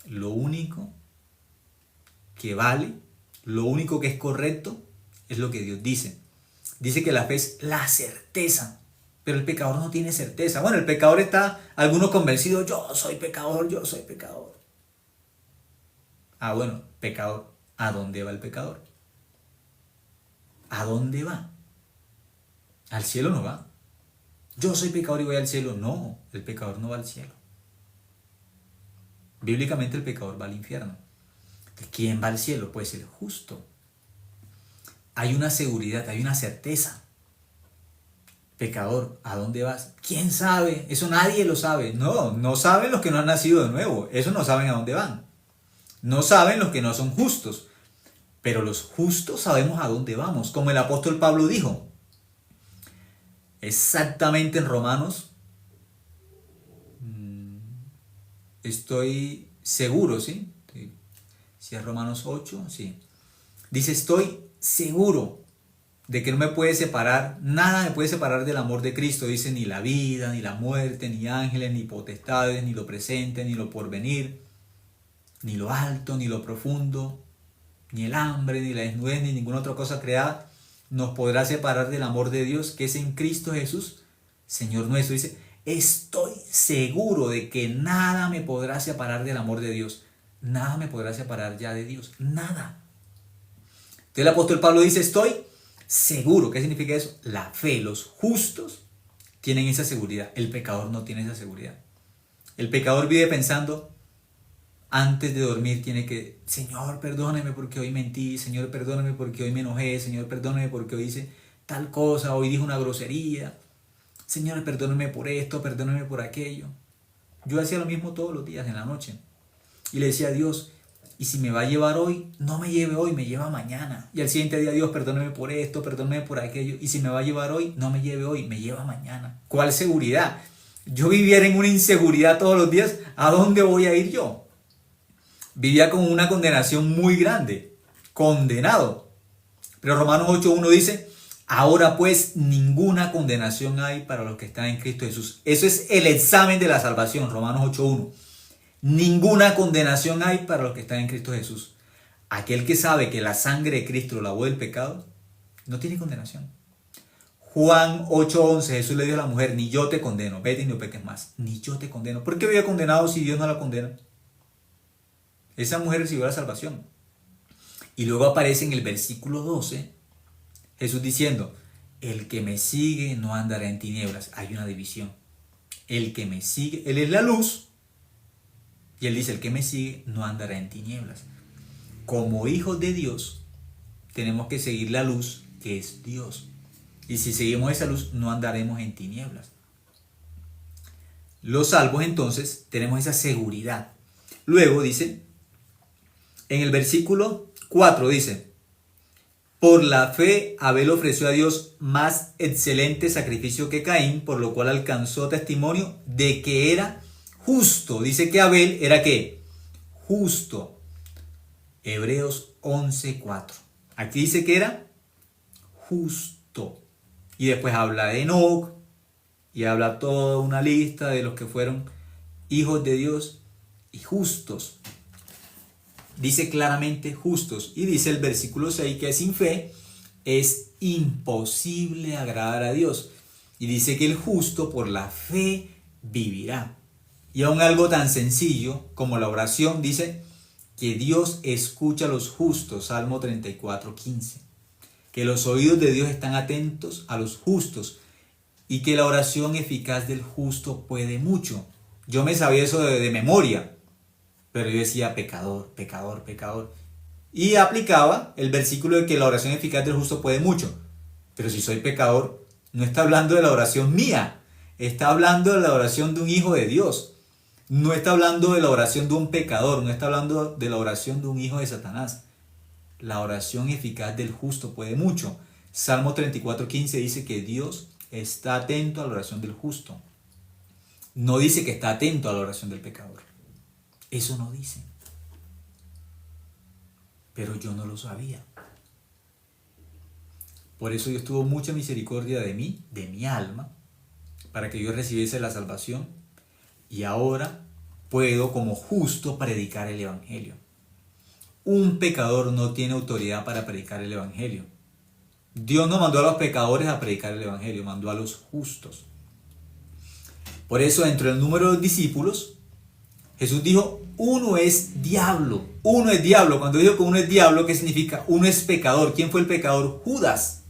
Lo único que vale, lo único que es correcto, es lo que Dios dice. Dice que la fe es la certeza, pero el pecador no tiene certeza. Bueno, el pecador está, algunos convencidos, yo soy pecador, yo soy pecador. Ah, bueno, pecador, ¿a dónde va el pecador? ¿A dónde va? Al cielo no va. Yo soy pecador y voy al cielo. No, el pecador no va al cielo. Bíblicamente el pecador va al infierno. ¿Quién va al cielo? Puede ser justo. Hay una seguridad, hay una certeza. Pecador, ¿a dónde vas? ¿Quién sabe? Eso nadie lo sabe. No, no saben los que no han nacido de nuevo. Eso no saben a dónde van. No saben los que no son justos. Pero los justos sabemos a dónde vamos. Como el apóstol Pablo dijo. Exactamente en Romanos. Estoy seguro, ¿sí? Si es Romanos 8, sí. Dice, estoy seguro de que no me puede separar, nada me puede separar del amor de Cristo. Dice, ni la vida, ni la muerte, ni ángeles, ni potestades, ni lo presente, ni lo porvenir, ni lo alto, ni lo profundo, ni el hambre, ni la desnudez, ni ninguna otra cosa creada nos podrá separar del amor de Dios que es en Cristo Jesús, Señor nuestro. Dice, estoy seguro de que nada me podrá separar del amor de Dios. Nada me podrá separar ya de Dios. Nada. Entonces el apóstol Pablo dice, estoy seguro. ¿Qué significa eso? La fe, los justos tienen esa seguridad. El pecador no tiene esa seguridad. El pecador vive pensando, antes de dormir tiene que, Señor, perdóname porque hoy mentí, Señor, perdóname porque hoy me enojé, Señor, perdóname porque hoy hice tal cosa, hoy dije una grosería, Señor, perdóname por esto, perdóname por aquello. Yo hacía lo mismo todos los días en la noche y le decía a Dios, y si me va a llevar hoy, no me lleve hoy, me lleva mañana. Y al siguiente día, Dios, perdóname por esto, perdóname por aquello, y si me va a llevar hoy, no me lleve hoy, me lleva mañana. ¿Cuál seguridad? Yo viviera en una inseguridad todos los días, ¿a dónde voy a ir yo? Vivía con una condenación muy grande, condenado. Pero Romanos 8.1 dice, ahora pues ninguna condenación hay para los que están en Cristo Jesús. Eso es el examen de la salvación, Romanos 8.1. Ninguna condenación hay para los que están en Cristo Jesús. Aquel que sabe que la sangre de Cristo lo lavó del pecado, no tiene condenación. Juan 8.11, Jesús le dijo a la mujer, ni yo te condeno, vete y no peques más. Ni yo te condeno. ¿Por qué había condenado si Dios no la condena? Esa mujer recibió la salvación. Y luego aparece en el versículo 12, Jesús diciendo, el que me sigue no andará en tinieblas. Hay una división. El que me sigue, Él es la luz. Y Él dice, el que me sigue no andará en tinieblas. Como hijos de Dios, tenemos que seguir la luz que es Dios. Y si seguimos esa luz, no andaremos en tinieblas. Los salvos, entonces, tenemos esa seguridad. Luego dice, en el versículo 4 dice, por la fe Abel ofreció a Dios más excelente sacrificio que Caín, por lo cual alcanzó testimonio de que era justo. Dice que Abel era ¿qué? Justo. Hebreos 11.4. Aquí dice que era justo. Y después habla de Enoc y habla toda una lista de los que fueron hijos de Dios y justos. Dice claramente justos. Y dice el versículo 6 que sin fe es imposible agradar a Dios. Y dice que el justo por la fe vivirá. Y aún algo tan sencillo como la oración dice que Dios escucha a los justos. Salmo 34.15. Que los oídos de Dios están atentos a los justos. Y que la oración eficaz del justo puede mucho. Yo me sabía eso de memoria. Pero yo decía pecador, pecador, pecador. Y aplicaba el versículo de que la oración eficaz del justo puede mucho. Pero si soy pecador, no está hablando de la oración mía. Está hablando de la oración de un hijo de Dios. No está hablando de la oración de un pecador. No está hablando de la oración de un hijo de Satanás. La oración eficaz del justo puede mucho. Salmo 34.15 dice que Dios está atento a la oración del justo. No dice que está atento a la oración del pecador. Eso no dice. Pero yo no lo sabía. Por eso Dios tuvo mucha misericordia de mí, de mi alma, para que yo recibiese la salvación. Y ahora puedo como justo predicar el Evangelio. Un pecador no tiene autoridad para predicar el Evangelio. Dios no mandó a los pecadores a predicar el Evangelio, mandó a los justos. Por eso, dentro del número de los discípulos, Jesús dijo, uno es diablo. Uno es diablo. Cuando dijo que uno es diablo, ¿qué significa? Uno es pecador. ¿Quién fue el pecador? Judas.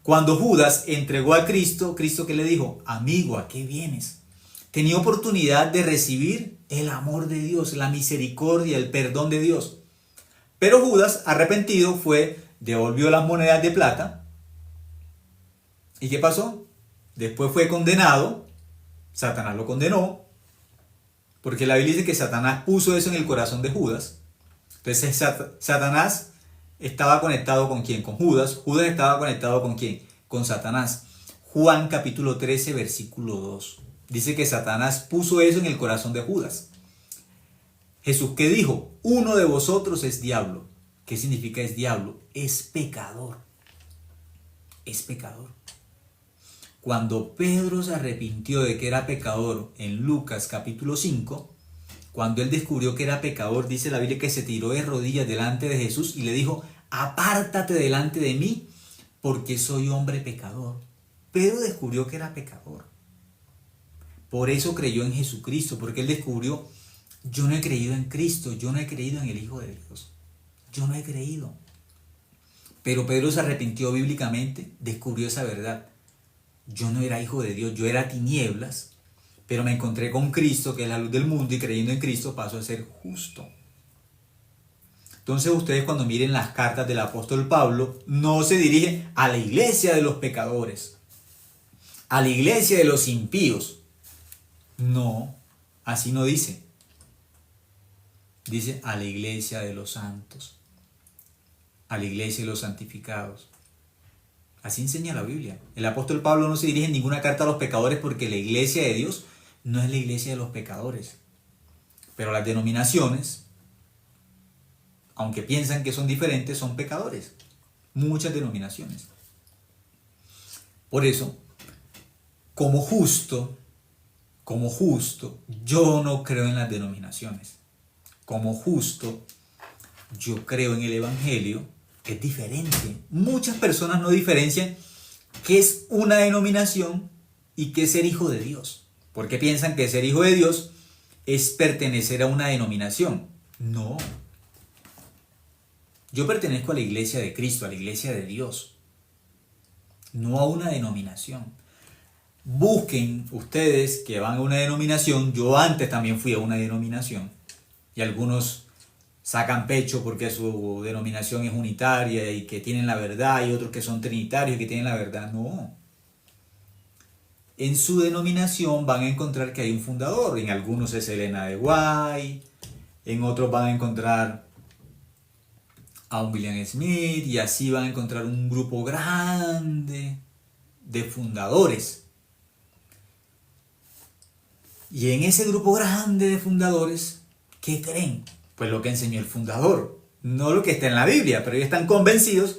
Cuando Judas entregó a Cristo, ¿Cristo qué le dijo? Amigo, ¿a qué vienes? Tenía oportunidad de recibir el amor de Dios, la misericordia, el perdón de Dios. Pero Judas, arrepentido, devolvió las monedas de plata. ¿Y qué pasó? Después fue condenado. Satanás lo condenó. Porque la Biblia dice que Satanás puso eso en el corazón de Judas. Entonces Satanás estaba conectado ¿con quién? Con Judas. Judas estaba conectado ¿con quién? Con Satanás. Juan capítulo 13, versículo 2. Dice que Satanás puso eso en el corazón de Judas. Jesús, ¿qué dijo? Uno de vosotros es diablo. ¿Qué significa es diablo? Es pecador. Es pecador. Cuando Pedro se arrepintió de que era pecador en Lucas capítulo 5, cuando él descubrió que era pecador, dice la Biblia que se tiró de rodillas delante de Jesús y le dijo, apártate delante de mí, porque soy hombre pecador. Pedro descubrió que era pecador. Por eso creyó en Jesucristo, porque él descubrió, yo no he creído en Cristo, yo no he creído en el Hijo de Dios. Yo no he creído. Pero Pedro se arrepintió bíblicamente, descubrió esa verdad. Yo no era hijo de Dios, yo era tinieblas, pero me encontré con Cristo, que es la luz del mundo, y creyendo en Cristo paso a ser justo. Entonces ustedes cuando miren las cartas del apóstol Pablo, no se dirigen a la iglesia de los pecadores, a la iglesia de los impíos. No, así no dice. Dice a la iglesia de los santos, a la iglesia de los santificados. Así enseña la Biblia. El apóstol Pablo no se dirige en ninguna carta a los pecadores porque la iglesia de Dios no es la iglesia de los pecadores. Pero las denominaciones, aunque piensan que son diferentes, son pecadores. Muchas denominaciones. Por eso, como justo, yo no creo en las denominaciones. Como justo, yo creo en el Evangelio. Es diferente. Muchas personas no diferencian qué es una denominación y qué es ser hijo de Dios. Porque piensan que ser hijo de Dios es pertenecer a una denominación. No. Yo pertenezco a la iglesia de Cristo, a la iglesia de Dios. No a una denominación. Busquen ustedes que van a una denominación. Yo antes también fui a una denominación. Y algunos sacan pecho porque su denominación es unitaria y que tienen la verdad, y otros que son trinitarios y que tienen la verdad. No. En su denominación van a encontrar que hay un fundador. En algunos es Elena de White, en otros van a encontrar a un William Smith, y así van a encontrar un grupo grande de fundadores. Y en ese grupo grande de fundadores, ¿qué creen? Pues lo que enseñó el fundador, no lo que está en la Biblia, pero ellos están convencidos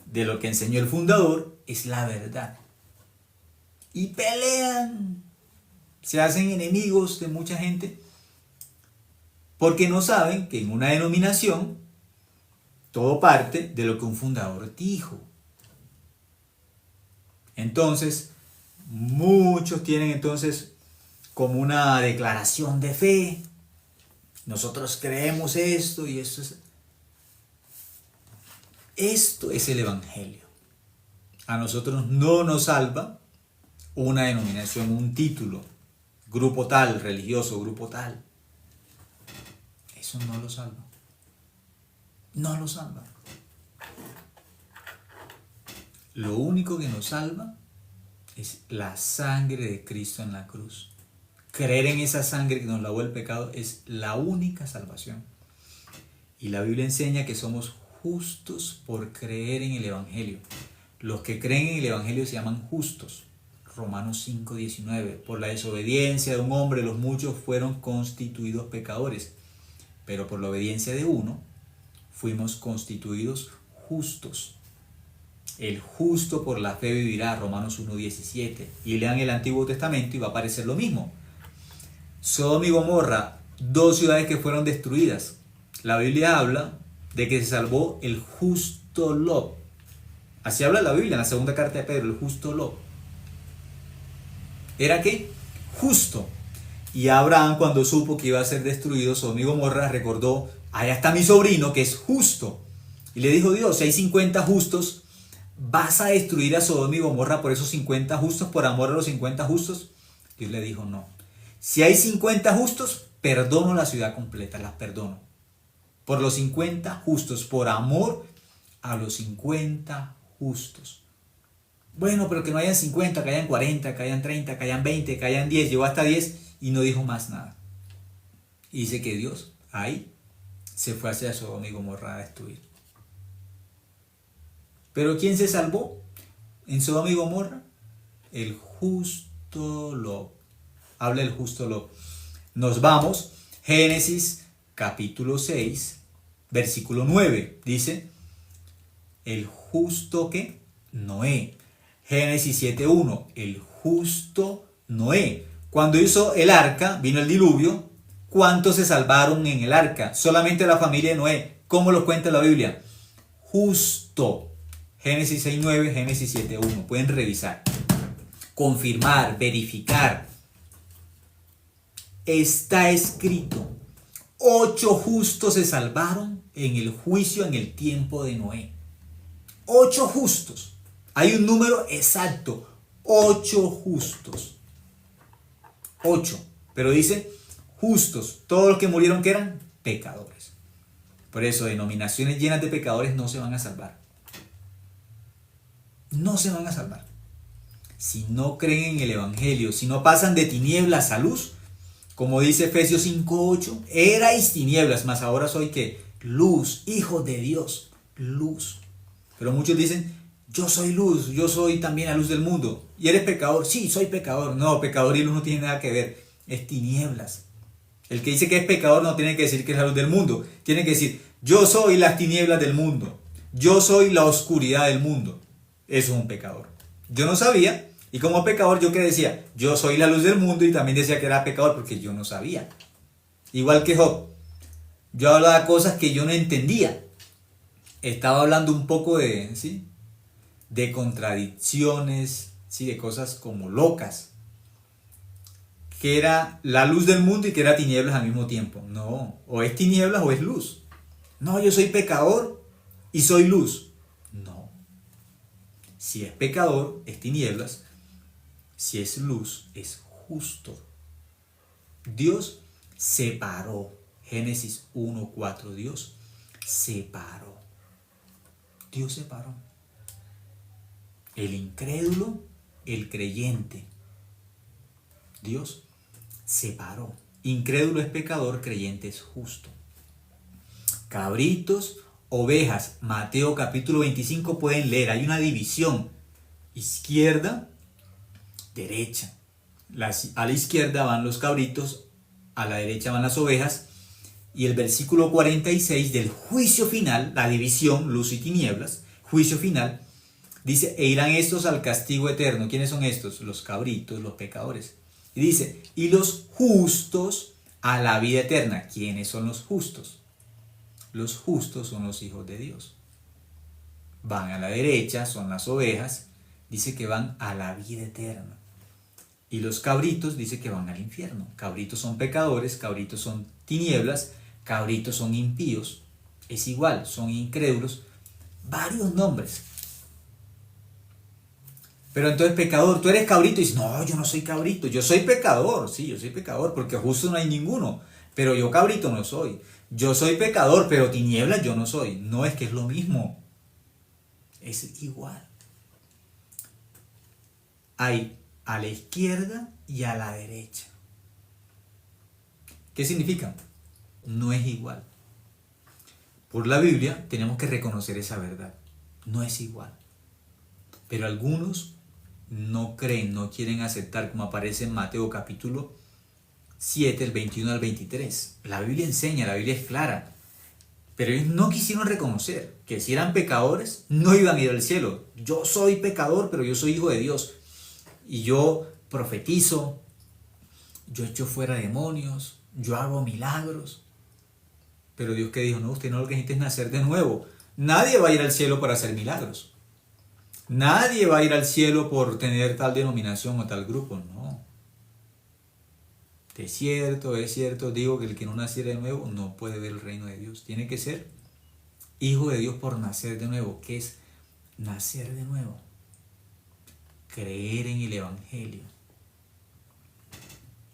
de lo que enseñó el fundador es la verdad. Y pelean, se hacen enemigos de mucha gente, porque no saben que en una denominación todo parte de lo que un fundador dijo. Entonces, muchos tienen entonces como una declaración de fe. Nosotros creemos esto y esto es... Esto es el Evangelio. A nosotros no nos salva una denominación, un título, grupo tal, religioso, grupo tal. Eso no lo salva. No lo salva. Lo único que nos salva es la sangre de Cristo en la cruz. Creer en esa sangre que nos lavó el pecado es la única salvación. Y la Biblia enseña que somos justos por creer en el Evangelio. Los que creen en el Evangelio se llaman justos. Romanos 5:19. Por la desobediencia de un hombre los muchos fueron constituidos pecadores, pero por la obediencia de uno fuimos constituidos justos. El justo por la fe vivirá, Romanos 1:17. Y lean el Antiguo Testamento y va a aparecer lo mismo. Sodoma y Gomorra, 2 ciudades que fueron destruidas. La Biblia habla de que se salvó el justo Lot. Así habla la Biblia en la segunda carta de Pedro, el justo Lot. ¿Era qué? Justo. Y Abraham, cuando supo que iba a ser destruido Sodoma y Gomorra, recordó, allá está mi sobrino que es justo. Y le dijo Dios, si hay 50 justos, ¿vas a destruir a Sodoma y Gomorra por esos 50 justos, por amor a los 50 justos? Dios le dijo, no. Si hay 50 justos, perdono la ciudad completa, las perdono. Por los 50 justos, por amor a los 50 justos. Bueno, pero que no hayan 50, que hayan 40, que hayan 30, que hayan 20, que hayan 10. Llegó hasta 10 y no dijo más nada. Y dice que Dios ahí se fue hacia Sodoma y Gomorra a destruir. Pero ¿quién se salvó en Sodoma y Gomorra? El justo Lot. Habla el justo Lot. Nos vamos. Génesis capítulo 6, versículo 9. Dice, el justo ¿qué? Noé. Génesis 7:1. El justo Noé. Cuando hizo el arca, vino el diluvio. ¿Cuántos se salvaron en el arca? Solamente la familia de Noé. ¿Cómo lo cuenta la Biblia? Justo. Génesis 6:9, Génesis 7:1. Pueden revisar. Confirmar, verificar. Está escrito. 8 justos se salvaron en el juicio en el tiempo de Noé. 8 justos. Hay un número exacto. 8 justos. 8. Pero dice justos. Todos los que murieron que eran pecadores. Por eso denominaciones llenas de pecadores no se van a salvar. No se van a salvar. Si no creen en el Evangelio, si no pasan de tinieblas a luz, como dice Efesios 5:8, erais tinieblas, mas ahora soy ¿qué? Luz, hijos de Dios, luz. Pero muchos dicen, yo soy luz, yo soy también la luz del mundo. ¿Y eres pecador? Sí, soy pecador. No, pecador y luz no tiene nada que ver, es tinieblas. El que dice que es pecador no tiene que decir que es la luz del mundo, tiene que decir, yo soy las tinieblas del mundo, yo soy la oscuridad del mundo. Eso es un pecador. Yo no sabía. Y como pecador yo que decía, yo soy la luz del mundo, y también decía que era pecador porque yo no sabía. Igual que Job. Yo hablaba cosas que yo no entendía. Estaba hablando un poco de, ¿sí? De contradicciones, ¿sí? De cosas como locas. Que era la luz del mundo y que era tinieblas al mismo tiempo. No, o es tinieblas o es luz. No, yo soy pecador y soy luz. No. Si es pecador, es tinieblas. Si es luz, es justo. Dios separó. Génesis 1:4. Dios separó. Dios separó. El incrédulo, el creyente. Dios separó. Incrédulo es pecador, creyente es justo. Cabritos, ovejas. Mateo capítulo 25 pueden leer. Hay una división. Izquierda, derecha. A la izquierda van los cabritos, a la derecha van las ovejas. Y el versículo 46 del juicio final, la división, luz y tinieblas, juicio final, dice, e irán estos al castigo eterno. ¿Quiénes son estos? Los cabritos, los pecadores. Y dice, y los justos a la vida eterna. ¿Quiénes son los justos? Los justos son los hijos de Dios. Van a la derecha, son las ovejas. Dice que van a la vida eterna. Y los cabritos dice que van al infierno. Cabritos son pecadores, cabritos son tinieblas, cabritos son impíos. Es igual, son incrédulos. Varios nombres. Pero entonces pecador, tú eres cabrito y dices, no, yo no soy cabrito, yo soy pecador. Sí, yo soy pecador porque justo no hay ninguno. Pero yo cabrito no soy. Yo soy pecador, pero tinieblas yo no soy. No, es que es lo mismo. Es igual. Hay a la izquierda y a la derecha. ¿Qué significa? No es igual. Por la Biblia tenemos que reconocer esa verdad. No es igual. Pero algunos no creen, no quieren aceptar, como aparece en Mateo capítulo 7, el 21 al 23. La Biblia enseña, la Biblia es clara. Pero ellos no quisieron reconocer que si eran pecadores, no iban a ir al cielo. Yo soy pecador, pero yo soy hijo de Dios. Y yo profetizo, yo echo fuera demonios, yo hago milagros. Pero Dios que dijo, no, usted no lo que necesita es nacer de nuevo. Nadie va a ir al cielo para hacer milagros. Nadie va a ir al cielo por tener tal denominación o tal grupo, no. Es cierto, digo que el que no naciera de nuevo no puede ver el reino de Dios. Tiene que ser hijo de Dios por nacer de nuevo. ¿Qué es nacer de nuevo? Creer en el Evangelio.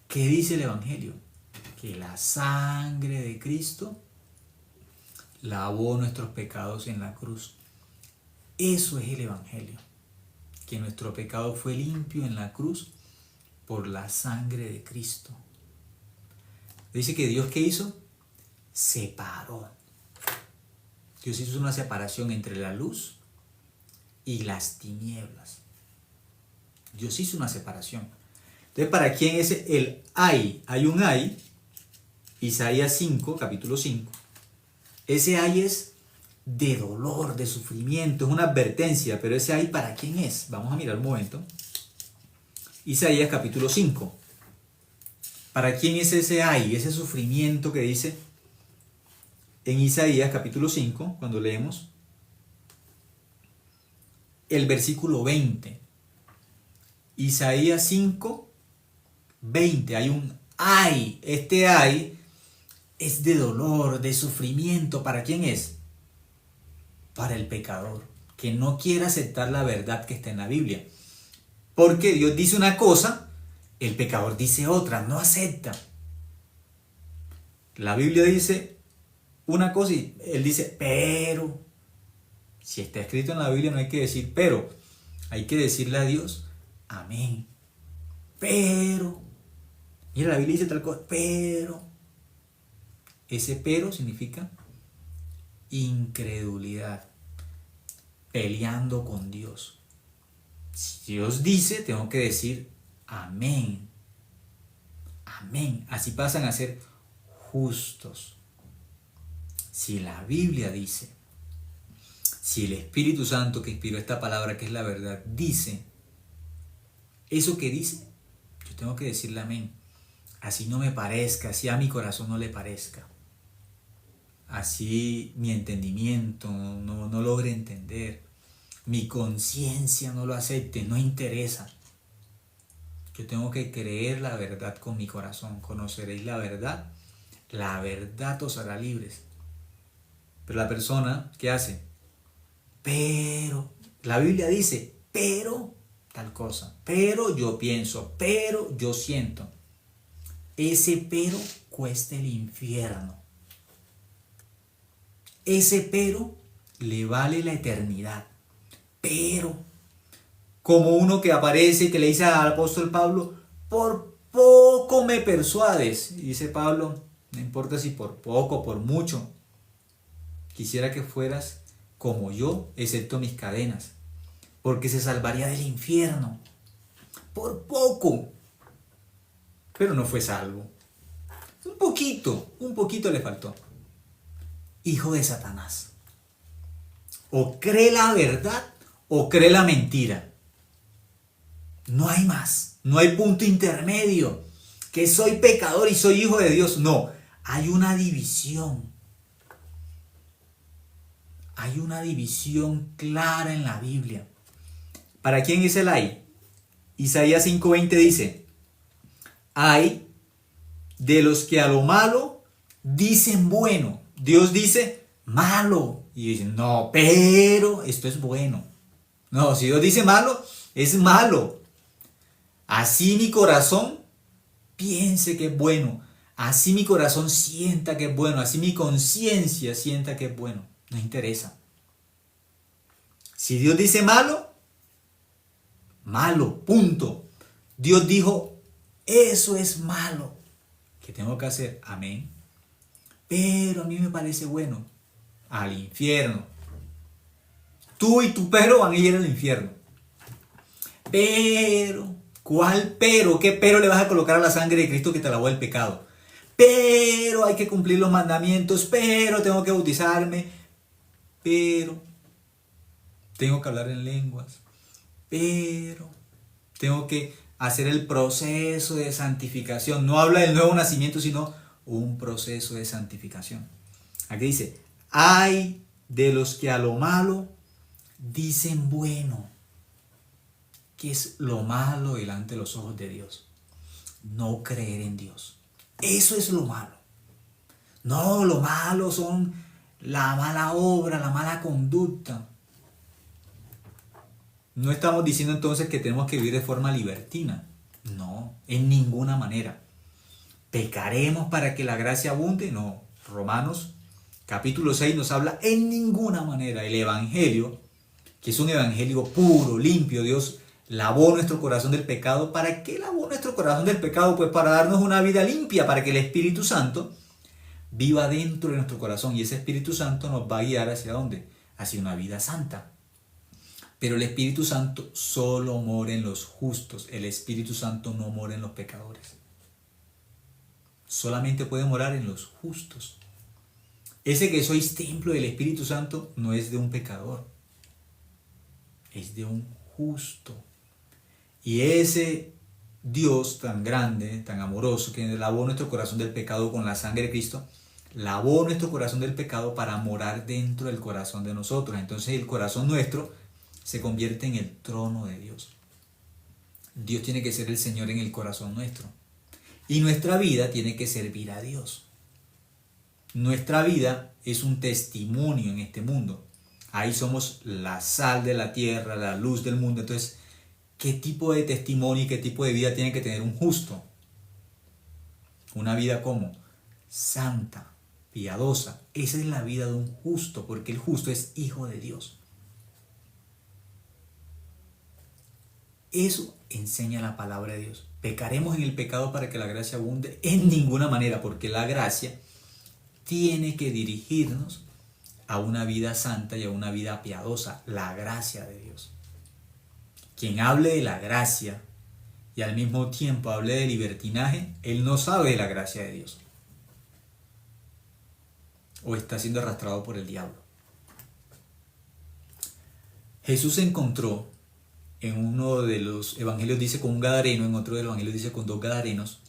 ¿Qué dice el Evangelio? Que la sangre de Cristo lavó nuestros pecados en la cruz. Eso es el Evangelio. Que nuestro pecado fue limpio en la cruz por la sangre de Cristo. Dice que Dios, ¿qué hizo? Separó. Dios hizo una separación entre la luz y las tinieblas. Dios hizo una separación. Entonces, ¿para quién es el ay? Hay un ay, Isaías 5, capítulo 5. Ese ay es de dolor, de sufrimiento, es una advertencia, pero ese ay, ¿para quién es? Vamos a mirar un momento. Isaías capítulo 5. ¿Para quién es ese ay, ese sufrimiento que dice en Isaías capítulo 5, cuando leemos el versículo 20? Isaías 5, 20. Hay un ay. Este ay es de dolor, de sufrimiento. ¿Para quién es? Para el pecador, que no quiere aceptar la verdad que está en la Biblia. Porque Dios dice una cosa, el pecador dice otra, no acepta. La Biblia dice una cosa y él dice, pero. Si está escrito en la Biblia no hay que decir pero, hay que decirle a Dios, amén. Pero, mira, la Biblia dice tal cosa, pero. Ese pero significa incredulidad, peleando con Dios. Si Dios dice, tengo que decir amén. Amén. Así pasan a ser justos. Si la Biblia dice, si el Espíritu Santo que inspiró esta palabra, que es la verdad, dice eso que dice, yo tengo que decirle amén. Así no me parezca, así a mi corazón no le parezca. Así mi entendimiento no logre entender. Mi conciencia no lo acepte, no interesa. Yo tengo que creer la verdad con mi corazón. Conoceréis la verdad os hará libres. Pero la persona, ¿qué hace? Pero, la Biblia dice, pero tal cosa, pero yo pienso, pero yo siento. Ese pero cuesta el infierno. Ese pero le vale la eternidad. Pero, como uno que aparece y que le dice al apóstol Pablo, por poco me persuades. Y dice Pablo, no importa si por poco, por mucho. Quisiera que fueras como yo, excepto mis cadenas, porque se salvaría del infierno. Por poco. Pero no fue salvo. Un poquito le faltó. Hijo de Satanás. O cree la verdad o cree la mentira. No hay más. No hay punto intermedio. Que soy pecador y soy hijo de Dios. No. Hay una división. Hay una división clara en la Biblia. ¿Para quién es el ay? Isaías 5:20 dice, ay de los que a lo malo dicen bueno. Dios dice malo. Y dicen, no, pero esto es bueno. No, si Dios dice malo, es malo. Así mi corazón piense que es bueno. Así mi corazón sienta que es bueno. Así mi conciencia sienta que es bueno. No interesa. Si Dios dice malo, malo, punto. Dios dijo, eso es malo. ¿Qué tengo que hacer? Amén. Pero a mí me parece bueno. Al infierno. Tú y tu pero van a ir al infierno. Pero, ¿cuál pero? ¿Qué pero le vas a colocar a la sangre de Cristo que te lavó el pecado? Pero hay que cumplir los mandamientos, pero tengo que bautizarme, pero tengo que hablar en lenguas, pero tengo que hacer el proceso de santificación. No habla del nuevo nacimiento, sino un proceso de santificación. Aquí dice, ay de los que a lo malo dicen bueno. ¿Qué es lo malo delante de los ojos de Dios? No creer en Dios. Eso es lo malo. No, lo malo son la mala obra, la mala conducta. No estamos diciendo entonces que tenemos que vivir de forma libertina. No, en ninguna manera. ¿Pecaremos para que la gracia abunde? No. Romanos capítulo 6 nos habla en ninguna manera. El evangelio, que es un evangelio puro, limpio, Dios lavó nuestro corazón del pecado. ¿Para qué lavó nuestro corazón del pecado? Pues para darnos una vida limpia, para que el Espíritu Santo viva dentro de nuestro corazón. Y ese Espíritu Santo nos va a guiar ¿hacia dónde? Hacia una vida santa. Pero el Espíritu Santo solo mora en los justos. El Espíritu Santo no mora en los pecadores. Solamente puede morar en los justos. Ese que sois templo del Espíritu Santo no es de un pecador. Es de un justo. Y ese Dios tan grande, tan amoroso, que lavó nuestro corazón del pecado con la sangre de Cristo, lavó nuestro corazón del pecado para morar dentro del corazón de nosotros. Entonces el corazón nuestro se convierte en el trono de Dios. Dios tiene que ser el Señor en el corazón nuestro. Y nuestra vida tiene que servir a Dios. Nuestra vida es un testimonio en este mundo. Ahí somos la sal de la tierra, la luz del mundo. Entonces, ¿qué tipo de testimonio y qué tipo de vida tiene que tener un justo? Una vida como santa, piadosa. Esa es la vida de un justo, porque el justo es hijo de Dios. Eso enseña la palabra de Dios. ¿Pecaremos en el pecado para que la gracia abunde? En ninguna manera, porque la gracia tiene que dirigirnos a una vida santa y a una vida piadosa. La gracia de Dios. Quien hable de la gracia y al mismo tiempo hable de libertinaje, él no sabe de la gracia de Dios. O está siendo arrastrado por el diablo. Jesús se encontró en uno de los evangelios dice con un gadareno, en otro de los evangelios dice con 2 gadarenos.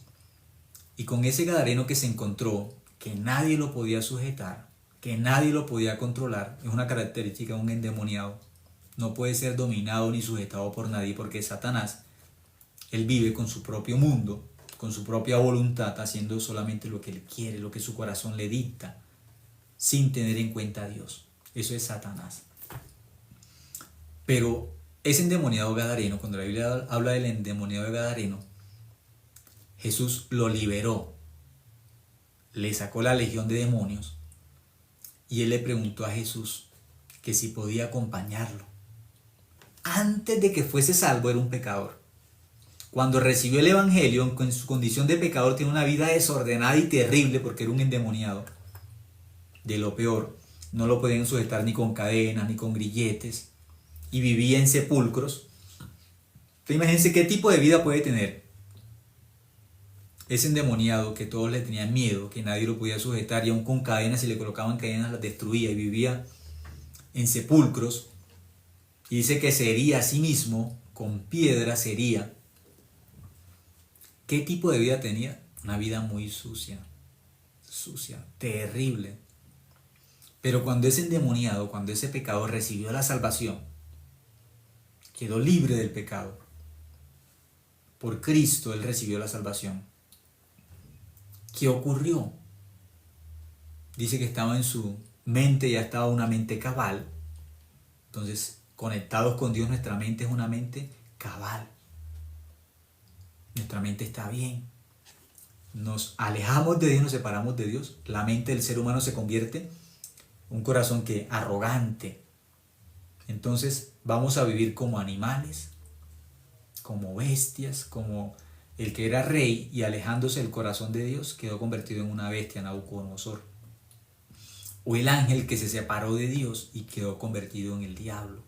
Y con ese gadareno que se encontró, que nadie lo podía sujetar, que nadie lo podía controlar, es una característica de un endemoniado. No puede ser dominado ni sujetado por nadie, porque Satanás, él vive con su propio mundo, con su propia voluntad, haciendo solamente lo que él quiere, lo que su corazón le dicta, sin tener en cuenta a Dios. Eso es Satanás. Pero ese endemoniado gadareno, cuando la Biblia habla del endemoniado gadareno, Jesús lo liberó, le sacó la legión de demonios y él le preguntó a Jesús que si podía acompañarlo. Antes de que fuese salvo era un pecador. Cuando recibió el evangelio, en su condición de pecador, tiene una vida desordenada y terrible porque era un endemoniado. De lo peor, no lo podían sujetar ni con cadenas ni con grilletes. Y vivía en sepulcros. Entonces, imagínense qué tipo de vida puede tener ese endemoniado que todos le tenían miedo, que nadie lo podía sujetar y aún con cadenas, si le colocaban cadenas las destruía y vivía en sepulcros. Y dice que se hería a sí mismo, con piedra se hería. ¿Qué tipo de vida tenía? Una vida muy sucia, terrible. Pero cuando ese endemoniado, cuando ese pecador recibió la salvación, quedó libre del pecado. Por Cristo él recibió la salvación. ¿Qué ocurrió? Dice que estaba en su mente, ya estaba una mente cabal. Entonces, conectados con Dios, nuestra mente es una mente cabal. Nuestra mente está bien. Nos alejamos de Dios, nos separamos de Dios. La mente del ser humano se convierte en un corazón que arrogante. Entonces vamos a vivir como animales, como bestias, como el que era rey y alejándose del corazón de Dios quedó convertido en una bestia, Nabucodonosor. O el ángel que se separó de Dios y quedó convertido en el diablo.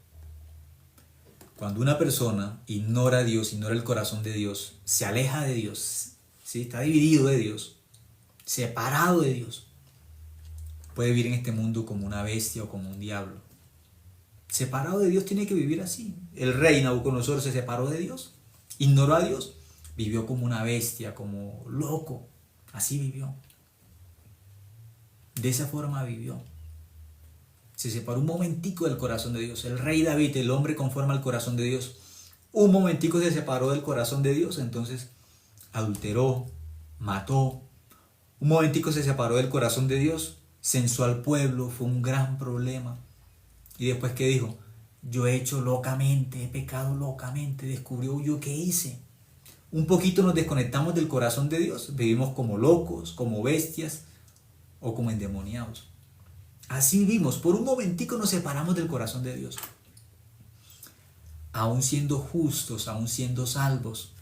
Cuando una persona ignora a Dios, ignora el corazón de Dios, se aleja de Dios, ¿sí? Está dividido de Dios, separado de Dios, puede vivir en este mundo como una bestia o como un diablo. Separado de Dios tiene que vivir así. El rey Nabucodonosor se separó de Dios, ignoró a Dios, vivió como una bestia, como loco. Así vivió. De esa forma vivió. Se separó un momentico del corazón de Dios. El rey David, el hombre conforme al corazón de Dios, un momentico se separó del corazón de Dios, entonces adulteró, mató. Un momentico se separó del corazón de Dios, censó al pueblo, fue un gran problema. Y después, ¿qué dijo? Yo he hecho locamente, he pecado locamente, descubrió yo qué hice. Un poquito nos desconectamos del corazón de Dios, vivimos como locos, como bestias o como endemoniados. Así vivimos, por un momentico nos separamos del corazón de Dios. Aún siendo justos, aún siendo salvos,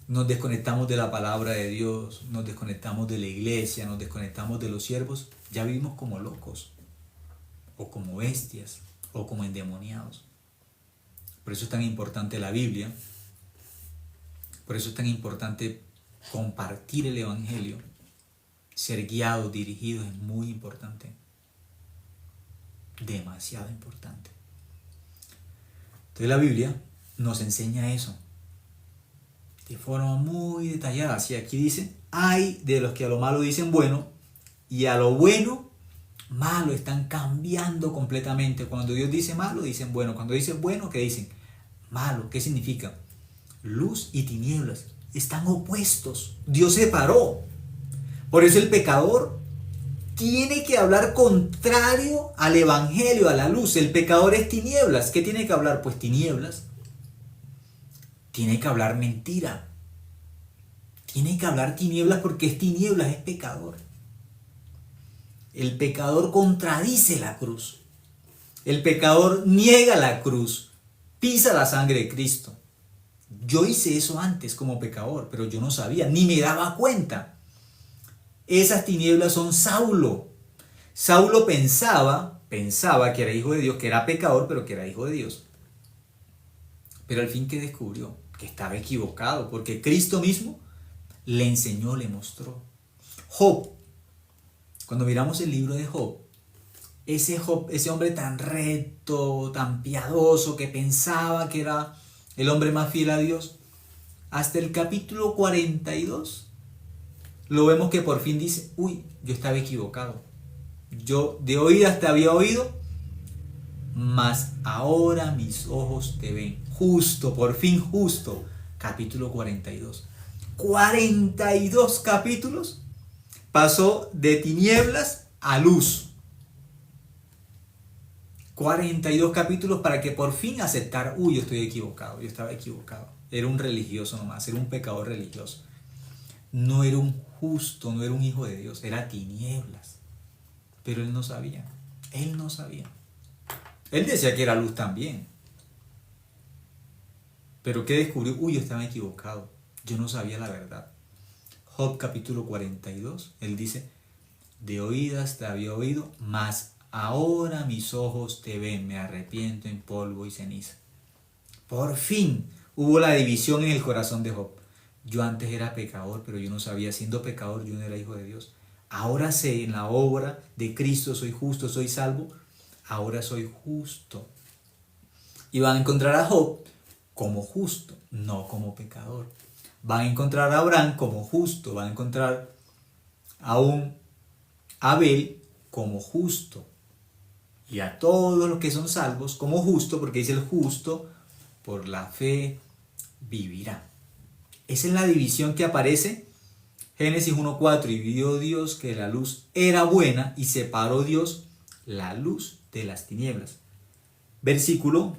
nos desconectamos de la palabra de Dios, nos desconectamos de la iglesia, nos desconectamos de los siervos, ya vivimos como locos, o como bestias, o como endemoniados. Por eso es tan importante la Biblia, por eso es tan importante compartir el Evangelio, ser guiados, dirigidos, es muy importante, demasiado importante. Entonces la Biblia nos enseña eso, de forma muy detallada. Así aquí dice, hay de los que a lo malo dicen bueno, y a lo bueno malo, están cambiando completamente. Cuando Dios dice malo, dicen bueno. Cuando dice bueno, ¿qué dicen? Malo. ¿Qué significa? Luz y tinieblas están opuestos. Dios separó. Por eso el pecador tiene que hablar contrario al evangelio, a la luz. El pecador es tinieblas. ¿Qué tiene que hablar? Pues tinieblas. Tiene que hablar mentira. Tiene que hablar tinieblas porque es tinieblas, es pecador. El pecador contradice la cruz. El pecador niega la cruz. Pisa la sangre de Cristo. Yo hice eso antes como pecador, pero yo no sabía, ni me daba cuenta. Esas tinieblas son Saulo. Saulo pensaba que era hijo de Dios, que era pecador, pero que era hijo de Dios. Pero al fin, ¿qué descubrió? Que estaba equivocado, porque Cristo mismo le enseñó, le mostró. Job. Cuando miramos el libro de Job, ese hombre tan recto, tan piadoso, que pensaba que era el hombre más fiel a Dios, hasta el capítulo 42, lo vemos que por fin dice, uy, yo estaba equivocado. Yo de oídas te había oído, mas ahora mis ojos te ven. Justo, por fin justo. Capítulo 42. 42 capítulos. Pasó de tinieblas a luz. 42 capítulos para que por fin aceptara, uy, yo estoy equivocado, yo estaba equivocado. Era un religioso nomás, era un pecador religioso. No era un justo, no era un hijo de Dios, era tinieblas. Pero él no sabía, él no sabía. Él decía que era luz también. Pero ¿qué descubrió? Uy, yo estaba equivocado, yo no sabía la verdad. Job capítulo 42, él dice, de oídas te había oído, mas ahora mis ojos te ven, me arrepiento en polvo y ceniza. Por fin hubo la división en el corazón de Job. Yo antes era pecador, pero yo no sabía, siendo pecador yo no era hijo de Dios. Ahora sé, en la obra de Cristo soy justo, soy salvo, ahora soy justo. Y van a encontrar a Job como justo, no como pecador. Van a encontrar a Abraham como justo, van a encontrar a un Abel como justo. Y a todos los que son salvos como justo, porque dice el justo, por la fe vivirá. Esa es la división que aparece. Génesis 1:4, y vio Dios que la luz era buena y separó Dios la luz de las tinieblas. Versículo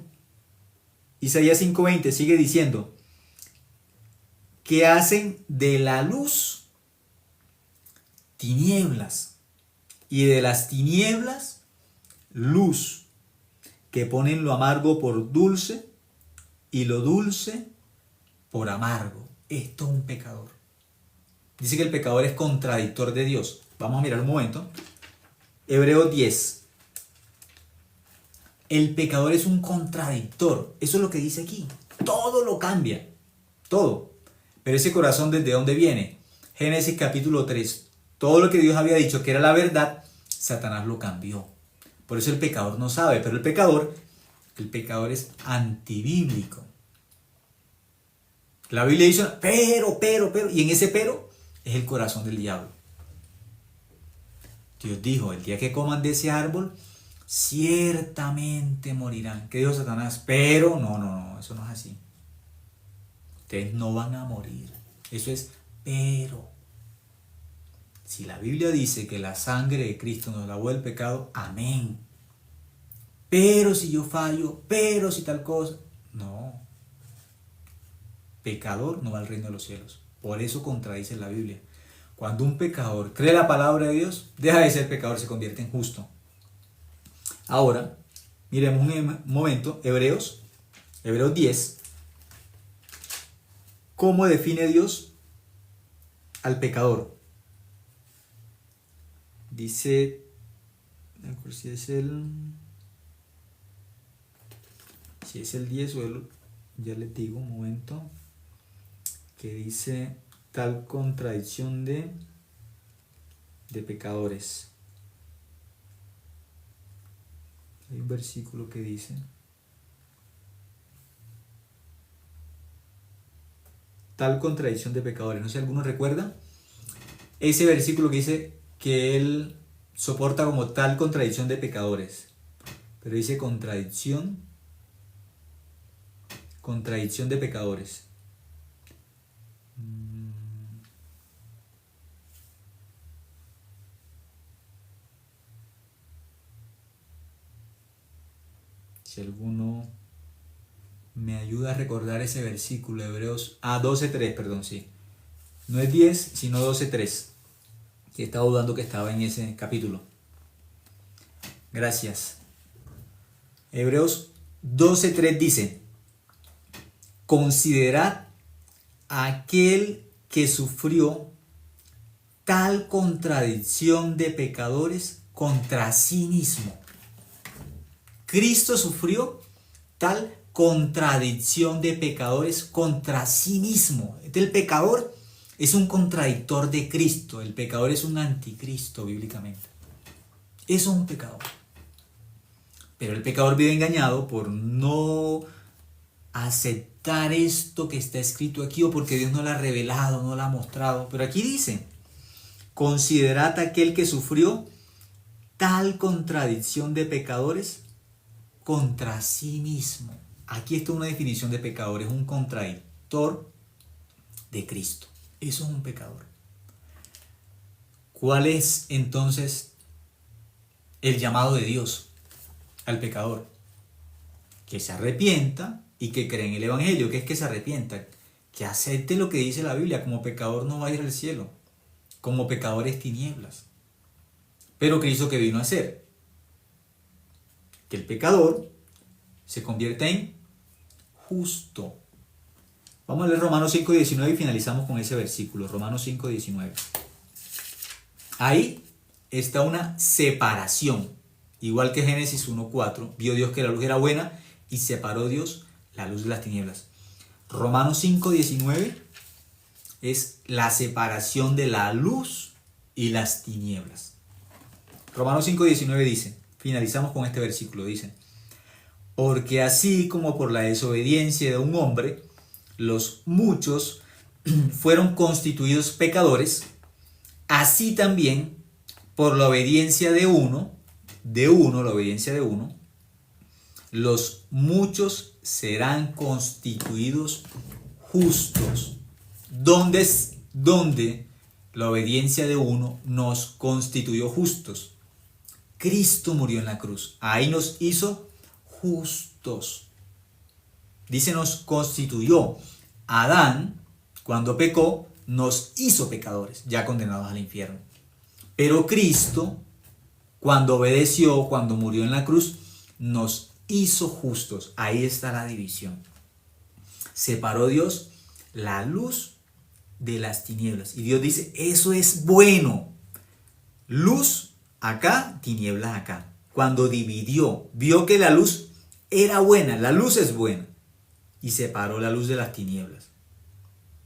Isaías 5:20 sigue diciendo, que hacen de la luz tinieblas y de las tinieblas luz, que ponen lo amargo por dulce y lo dulce por amargo. Esto es un pecador. Dice que el pecador es contradictor de Dios. Vamos a mirar un momento. Hebreos 10. El pecador es un contradictor. Eso es lo que dice aquí. Todo lo cambia. Todo. Pero ese corazón, ¿desde dónde viene? Génesis capítulo 3. Todo lo que Dios había dicho que era la verdad, Satanás lo cambió. Por eso el pecador no sabe. Pero el pecador es antibíblico. La Biblia dice, pero. Y en ese pero es el corazón del diablo. Dios dijo, el día que coman de ese árbol, ciertamente morirán. ¿Qué dijo Satanás? Pero, no, eso no es así. Ustedes no van a morir. Eso es pero. Si la Biblia dice que la sangre de Cristo nos lavó del pecado, amén. Pero si yo fallo, pero si tal cosa. No. Pecador no va al reino de los cielos. Por eso contradice la Biblia. Cuando un pecador cree la palabra de Dios, deja de ser pecador, se convierte en justo. Ahora, miremos un momento, Hebreos 10. ¿Cómo define Dios al pecador? Dice, si es el 10 o ya les digo un momento, que dice tal contradicción de pecadores. Hay un versículo que dice tal contradicción de pecadores. No sé si alguno recuerda ese versículo que dice que él soporta como tal contradicción de pecadores. Pero dice contradicción de pecadores. Si alguno me ayuda a recordar ese versículo, Hebreos 12:3, perdón, sí. No es 10, sino 12:3. Que estaba dudando que estaba en ese capítulo. Gracias. Hebreos 12:3 dice: considerad a aquel que sufrió tal contradicción de pecadores contra sí mismo. Cristo sufrió tal contradicción de pecadores contra sí mismo. El pecador es un contradictor de Cristo. El pecador es un anticristo bíblicamente. Eso es un pecador. Pero el pecador vive engañado por no aceptar esto que está escrito aquí, o porque Dios no lo ha revelado, no lo ha mostrado. Pero aquí dice: considerad a aquel que sufrió tal contradicción de pecadores contra sí mismo. Aquí está una definición de pecador: es un contradictor de Cristo. Eso es un pecador. ¿Cuál es entonces el llamado de Dios al pecador? Que se arrepienta y que cree en el Evangelio. ¿Qué es que se arrepienta? Que acepte lo que dice la Biblia. Como pecador no va a ir al cielo. Como pecador es tinieblas. Pero Cristo, ¿qué vino a hacer? Que el pecador se convierta en justo. Vamos a leer Romanos 5:19 y finalizamos con ese versículo. Romanos 5:19. Ahí está una separación. Igual que Génesis 1:4. Vio Dios que la luz era buena y separó Dios la luz de las tinieblas. Romanos 5:19 es la separación de la luz y las tinieblas. Romanos 5:19 dice, finalizamos con este versículo, dice: porque así como por la desobediencia de un hombre, los muchos fueron constituidos pecadores, así también por la obediencia de uno, la obediencia de uno, los muchos serán constituidos justos. ¿Dónde la obediencia de uno nos constituyó justos? Cristo murió en la cruz. Ahí nos hizo justos. Dice nos constituyó. Adán, cuando pecó, nos hizo pecadores, ya condenados al infierno. Pero Cristo, cuando obedeció, cuando murió en la cruz, nos hizo justos. Ahí está la división. Separó Dios la luz de las tinieblas. Y Dios dice, eso es bueno. Luz acá, tinieblas acá. cuando dividió, vio que la luz era buena, la luz es buena, y separó la luz de las tinieblas.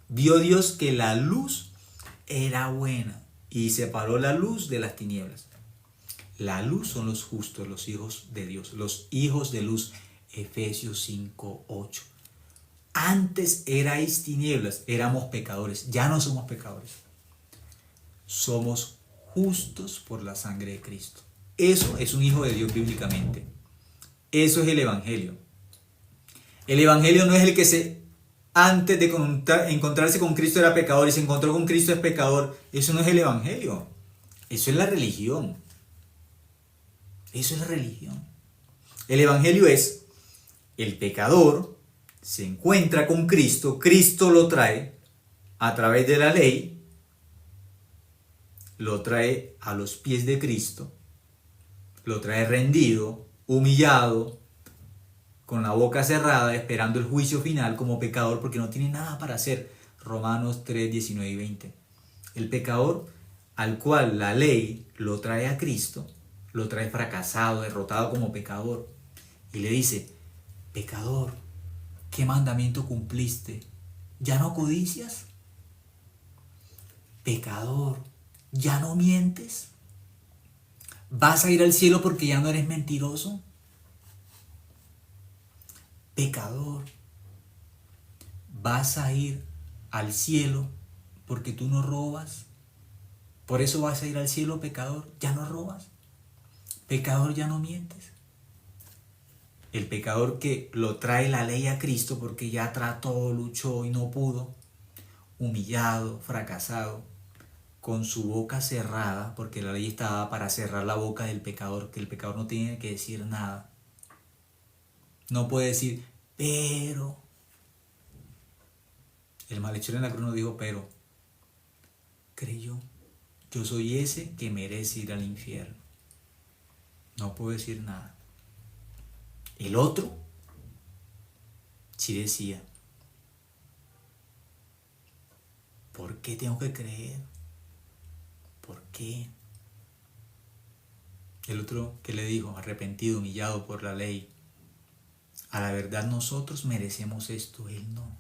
Vio Dios que la luz era buena y separó la luz de las tinieblas. La luz son los justos, los hijos de Dios, los hijos de luz. Efesios 5:8. Antes erais tinieblas, éramos pecadores, ya no somos pecadores. Somos justos por la sangre de Cristo. Eso es un hijo de Dios bíblicamente. Eso es el Evangelio. El Evangelio no es el que antes de encontrarse con Cristo era pecador y se encontró con Cristo es pecador. Eso no es el Evangelio. Eso es la religión. Eso es la religión. El Evangelio es el pecador se encuentra con Cristo, Cristo lo trae a través de la ley, lo trae a los pies de Cristo, lo trae rendido, humillado, con la boca cerrada, esperando el juicio final como pecador porque no tiene nada para hacer. Romanos 3, 19 y 20. El pecador al cual la ley lo trae a Cristo, lo trae fracasado, derrotado como pecador, y le dice: pecador, ¿qué mandamiento cumpliste? ¿Ya no codicias? Pecador, ¿ya no mientes? ¿Vas a ir al cielo porque ya no eres mentiroso? Pecador, ¿vas a ir al cielo porque tú no robas? ¿Por eso vas a ir al cielo, pecador? ¿Ya no robas? Pecador, ¿ya no mientes? El pecador que lo trae la ley a Cristo porque ya trató, luchó y no pudo, humillado, fracasado, con su boca cerrada, porque la ley estaba para cerrar la boca del pecador, que el pecador no tiene que decir nada. No puede decir, pero. El malhechor en la cruz no dijo, pero. Creyó. Yo soy ese que merece ir al infierno. No puedo decir nada. El otro sí decía, ¿por qué tengo que creer? ¿Por qué? El otro que le dijo, arrepentido, humillado por la ley, a la verdad nosotros merecemos esto, él no.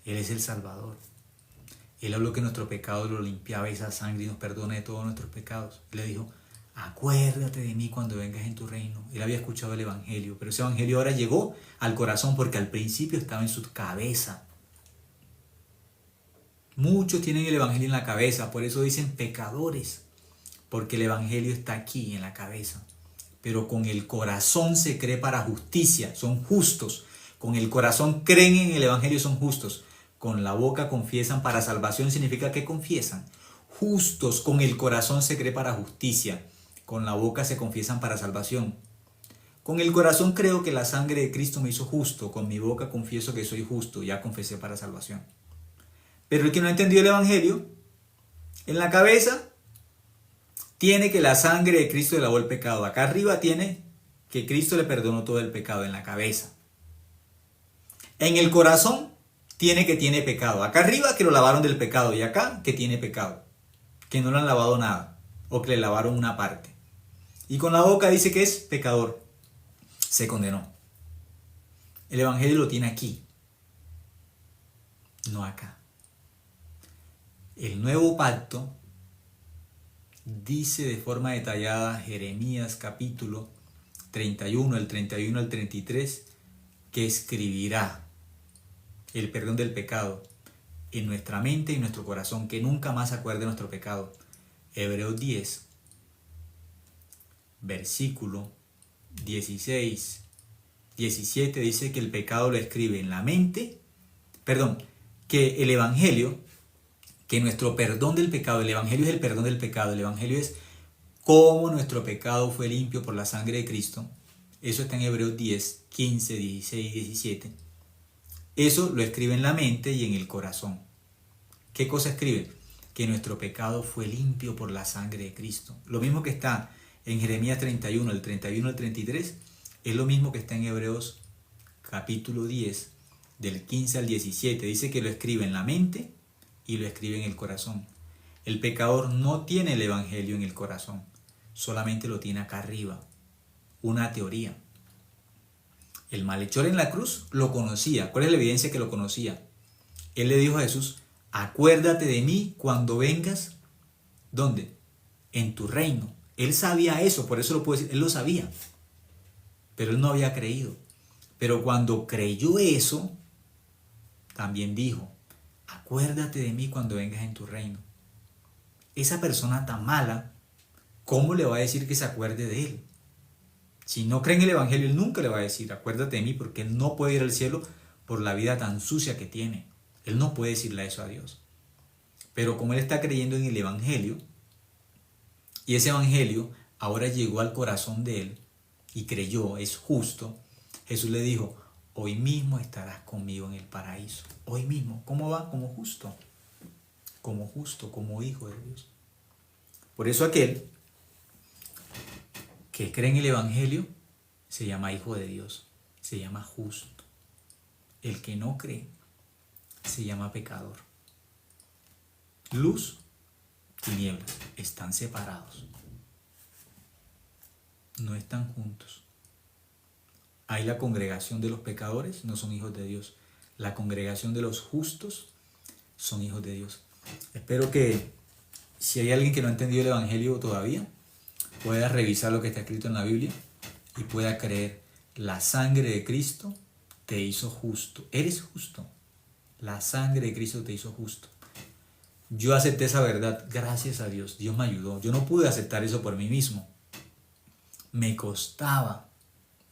Él es el Salvador. Él habló que nuestro pecado lo limpiaba esa sangre y nos perdona de todos nuestros pecados. Él le dijo, acuérdate de mí cuando vengas en tu reino. Él había escuchado el Evangelio, pero ese Evangelio ahora llegó al corazón porque al principio estaba en su cabeza. Muchos tienen el Evangelio en la cabeza, por eso dicen pecadores, porque el Evangelio está aquí en la cabeza. Pero con el corazón se cree para justicia, son justos. Con el corazón creen en el Evangelio, son justos. Con la boca confiesan para salvación, significa que confiesan. Justos, con el corazón se cree para justicia. Con la boca se confiesan para salvación. Con el corazón creo que la sangre de Cristo me hizo justo. Con mi boca confieso que soy justo. Ya confesé para salvación. Pero el que no ha entendido el Evangelio, en la cabeza tiene que la sangre de Cristo le lavó el pecado. Acá arriba tiene que Cristo le perdonó todo el pecado en la cabeza. En el corazón tiene que tiene pecado. Acá arriba que lo lavaron del pecado y acá que tiene pecado. Que no le han lavado nada o que le lavaron una parte. Y con la boca dice que es pecador. Se condenó. El Evangelio lo tiene aquí, no acá. El nuevo pacto dice de forma detallada Jeremías capítulo 31, el 31 al 33, que escribirá el perdón del pecado en nuestra mente y nuestro corazón, que nunca más se acuerde de nuestro pecado. Hebreos 10, versículo 16, 17 dice que el pecado lo escribe en la mente, que el Evangelio, que nuestro perdón del pecado, el Evangelio es el perdón del pecado, el Evangelio es cómo nuestro pecado fue limpio por la sangre de Cristo. Eso está en Hebreos 10, 15, 16 y 17. Eso lo escribe en la mente y en el corazón. ¿Qué cosa escribe? Que nuestro pecado fue limpio por la sangre de Cristo. Lo mismo que está en Jeremías 31, el 31 al 33, es lo mismo que está en Hebreos capítulo 10, del 15 al 17. Dice que lo escribe en la mente y lo escribe en el corazón. El pecador no tiene el Evangelio en el corazón, solamente lo tiene acá arriba. una teoría. El malhechor en la cruz lo conocía. ¿Cuál es la evidencia que lo conocía? Él le dijo a Jesús, acuérdate de mí cuando vengas, ¿dónde? En tu reino. Él sabía eso, por eso lo puedo decir, él lo sabía. Pero él no había creído. Pero cuando creyó eso, también dijo, acuérdate de mí cuando vengas en tu reino. Esa persona tan mala, ¿cómo le va a decir que se acuerde de él? Si no cree en el Evangelio, él nunca le va a decir, acuérdate de mí, porque él no puede ir al cielo por la vida tan sucia que tiene. Él no puede decirle eso a Dios. Pero como él está creyendo en el Evangelio, y ese Evangelio ahora llegó al corazón de él, y creyó, es justo, Jesús le dijo, hoy mismo estarás conmigo en el paraíso. Hoy mismo. ¿Cómo va? Como justo. Como justo, como hijo de Dios. Por eso aquel que cree en el Evangelio se llama hijo de Dios, se llama justo. El que no cree se llama pecador. Luz, tinieblas, están separados. No están juntos. Hay la congregación de los pecadores, no son hijos de Dios. La congregación de los justos son hijos de Dios. Espero que si hay alguien que no ha entendido el Evangelio todavía, pueda revisar lo que está escrito en la Biblia y pueda creer. La sangre de Cristo te hizo justo. Eres justo. La sangre de Cristo te hizo justo. Yo acepté esa verdad, gracias a Dios. Dios me ayudó. Yo no pude aceptar eso por mí mismo. Me costaba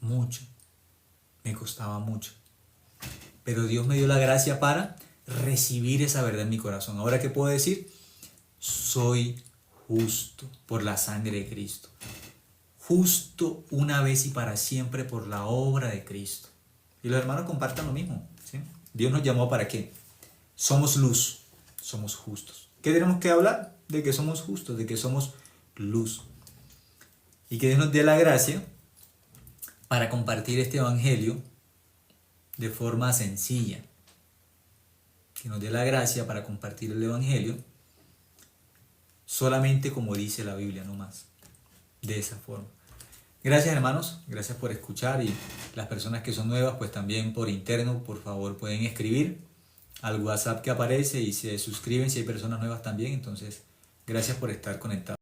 mucho. Me costaba mucho. Pero Dios me dio la gracia para recibir esa verdad en mi corazón. Ahora, ¿qué puedo decir? Soy justo por la sangre de Cristo. Justo una vez y para siempre por la obra de Cristo. Y los hermanos compartan lo mismo, ¿sí? Dios nos llamó ¿para qué? Somos luz, somos justos. ¿Qué tenemos que hablar? De que somos justos, de que somos luz. Y que Dios nos dé la gracia para compartir este evangelio de forma sencilla. Que nos dé la gracia para compartir el evangelio solamente como dice la Biblia, no más. De esa forma. Gracias hermanos, gracias por escuchar, y las personas que son nuevas pues también por interno por favor pueden escribir al WhatsApp que aparece y se suscriben si hay personas nuevas también. Entonces gracias por estar conectados.